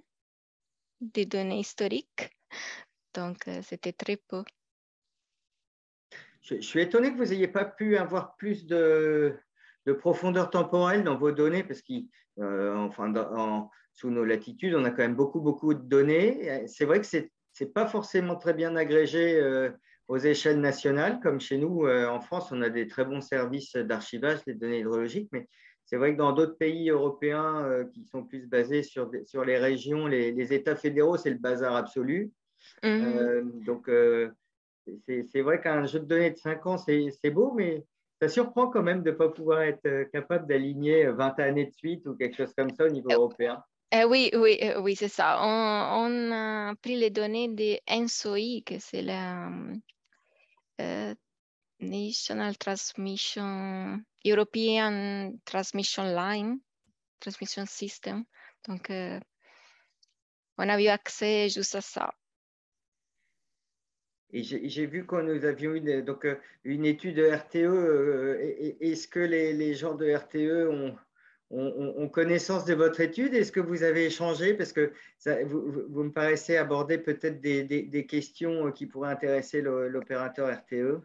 de données historiques. Donc, c'était très peu. Je suis étonné que vous n'ayez pas pu avoir plus de profondeur temporelle dans vos données, parce que sous nos latitudes, on a quand même beaucoup de données. C'est vrai que ce n'est pas forcément très bien agrégé aux échelles nationales, comme chez nous en France, on a des très bons services d'archivage des données hydrologiques, mais c'est vrai que dans d'autres pays européens qui sont plus basés sur les régions, les États fédéraux, c'est le bazar absolu. Donc, c'est vrai qu'un jeu de données de 5 ans, c'est beau, mais ça surprend quand même de ne pas pouvoir être capable d'aligner 20 années de suite ou quelque chose comme ça au niveau européen. Oui, c'est ça. On a pris les données de NSOI, que c'est la National Transmission, European Transmission Line, Transmission System. Donc, on a eu accès juste à ça. Et j'ai vu que nous avions eu une étude de RTE. Est-ce que les gens de RTE ont connaissance de votre étude? Est-ce que vous avez échangé? Parce que vous me paraissez aborder peut-être des questions qui pourraient intéresser l'opérateur RTE.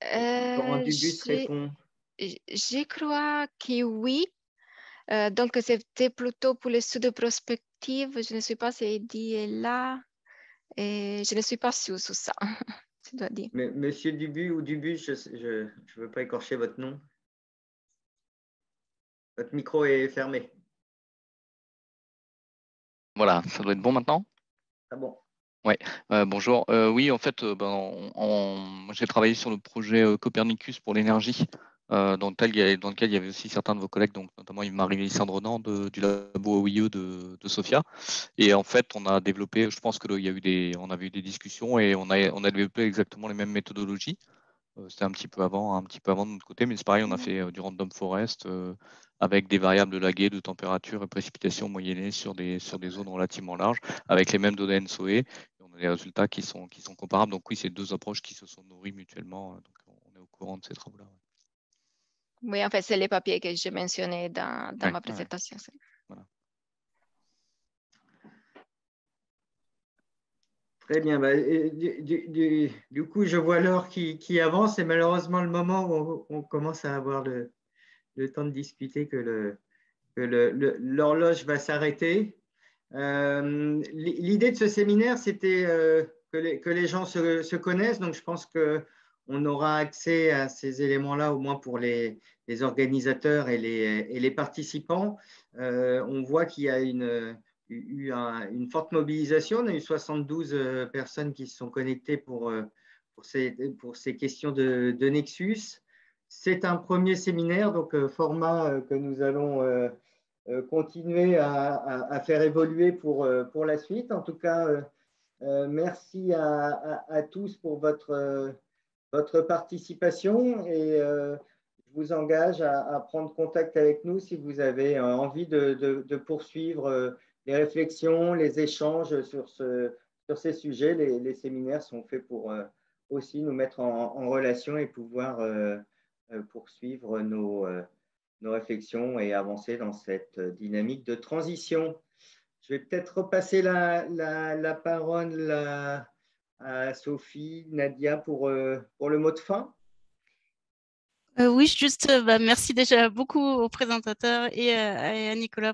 Laurent Dubus répond. Je crois que oui. Donc, c'était plutôt pour l'étude de prospective. Je ne sais pas si Eddie est là. Et je ne suis pas sûre sur ça, je dois dire. Mais, Monsieur Dubus ou Dubus, je ne veux pas écorcher votre nom. Votre micro est fermé. Voilà, ça doit être bon maintenant? Ah bon. Ouais, bonjour. Oui, en fait, j'ai travaillé sur le projet Copernicus pour l'énergie dans lequel il y avait aussi certains de vos collègues, donc notamment Marie-Lysandre Renan du labo OIE de Sofia. Et en fait, on a développé, je pense que on avait eu des discussions et on a développé exactement les mêmes méthodologies. C'était un petit peu avant de notre côté, mais c'est pareil, on a fait du random forest avec des variables de laguée, de température et précipitation moyennées sur des zones relativement larges, avec les mêmes données NSOE. Et on a des résultats qui sont comparables. Donc oui, c'est deux approches qui se sont nourries mutuellement. Donc on est au courant de ces travaux-là. Oui, en fait, c'est les papiers que j'ai mentionnés dans Ouais, ma présentation. Voilà. Très bien. Bah, du coup, je vois l'heure qui avance et malheureusement, le moment où on commence à avoir le temps de discuter, que l'horloge va s'arrêter. L'idée de ce séminaire, c'était que les gens se connaissent. Donc, je pense qu'on aura accès à ces éléments-là, au moins pour les organisateurs et les participants. On voit qu'il y a eu une forte mobilisation. On a eu 72 personnes qui se sont connectées pour ces questions de Nexus. C'est un premier séminaire, donc format que nous allons continuer à faire évoluer pour la suite. En tout cas, merci à tous pour votre participation et je vous engage à prendre contact avec nous si vous avez envie de poursuivre les réflexions, les échanges sur ces sujets. Les séminaires sont faits pour aussi nous mettre en relation et pouvoir poursuivre nos réflexions et avancer dans cette dynamique de transition. Je vais peut-être repasser la parole à Sophie, Nadia pour le mot de fin. Oui, juste, merci déjà beaucoup au présentateur et à Nicolas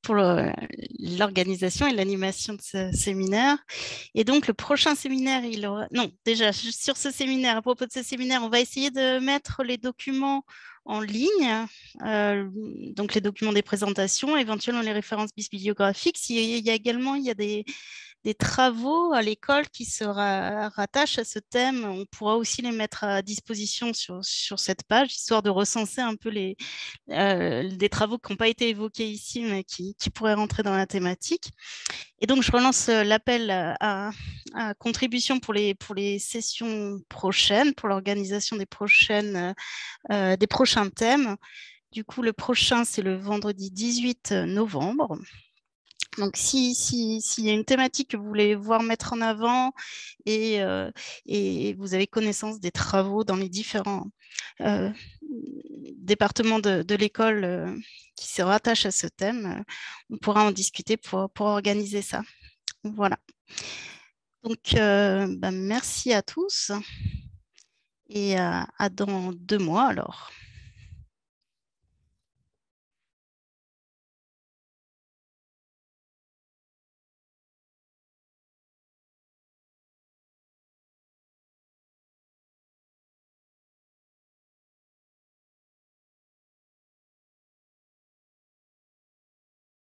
pour l'organisation et l'animation de ce séminaire. Et donc, le prochain séminaire, déjà, sur ce séminaire, à propos de ce séminaire, on va essayer de mettre les documents en ligne, donc les documents des présentations, éventuellement les références bibliographiques. Il y a des travaux à l'école qui se rattachent à ce thème. On pourra aussi les mettre à disposition sur cette page, histoire de recenser un peu des travaux qui n'ont pas été évoqués ici, mais qui pourraient rentrer dans la thématique. Et donc, je relance l'appel à contribution pour les sessions prochaines, pour l'organisation des prochains thèmes. Du coup, le prochain, c'est le vendredi 18 novembre. Donc, s'il y a une thématique que vous voulez voir mettre en avant et vous avez connaissance des travaux dans les différents départements de l'école qui se rattachent à ce thème, on pourra en discuter pour organiser ça. Voilà. Donc, merci à tous et à dans 2 mois alors.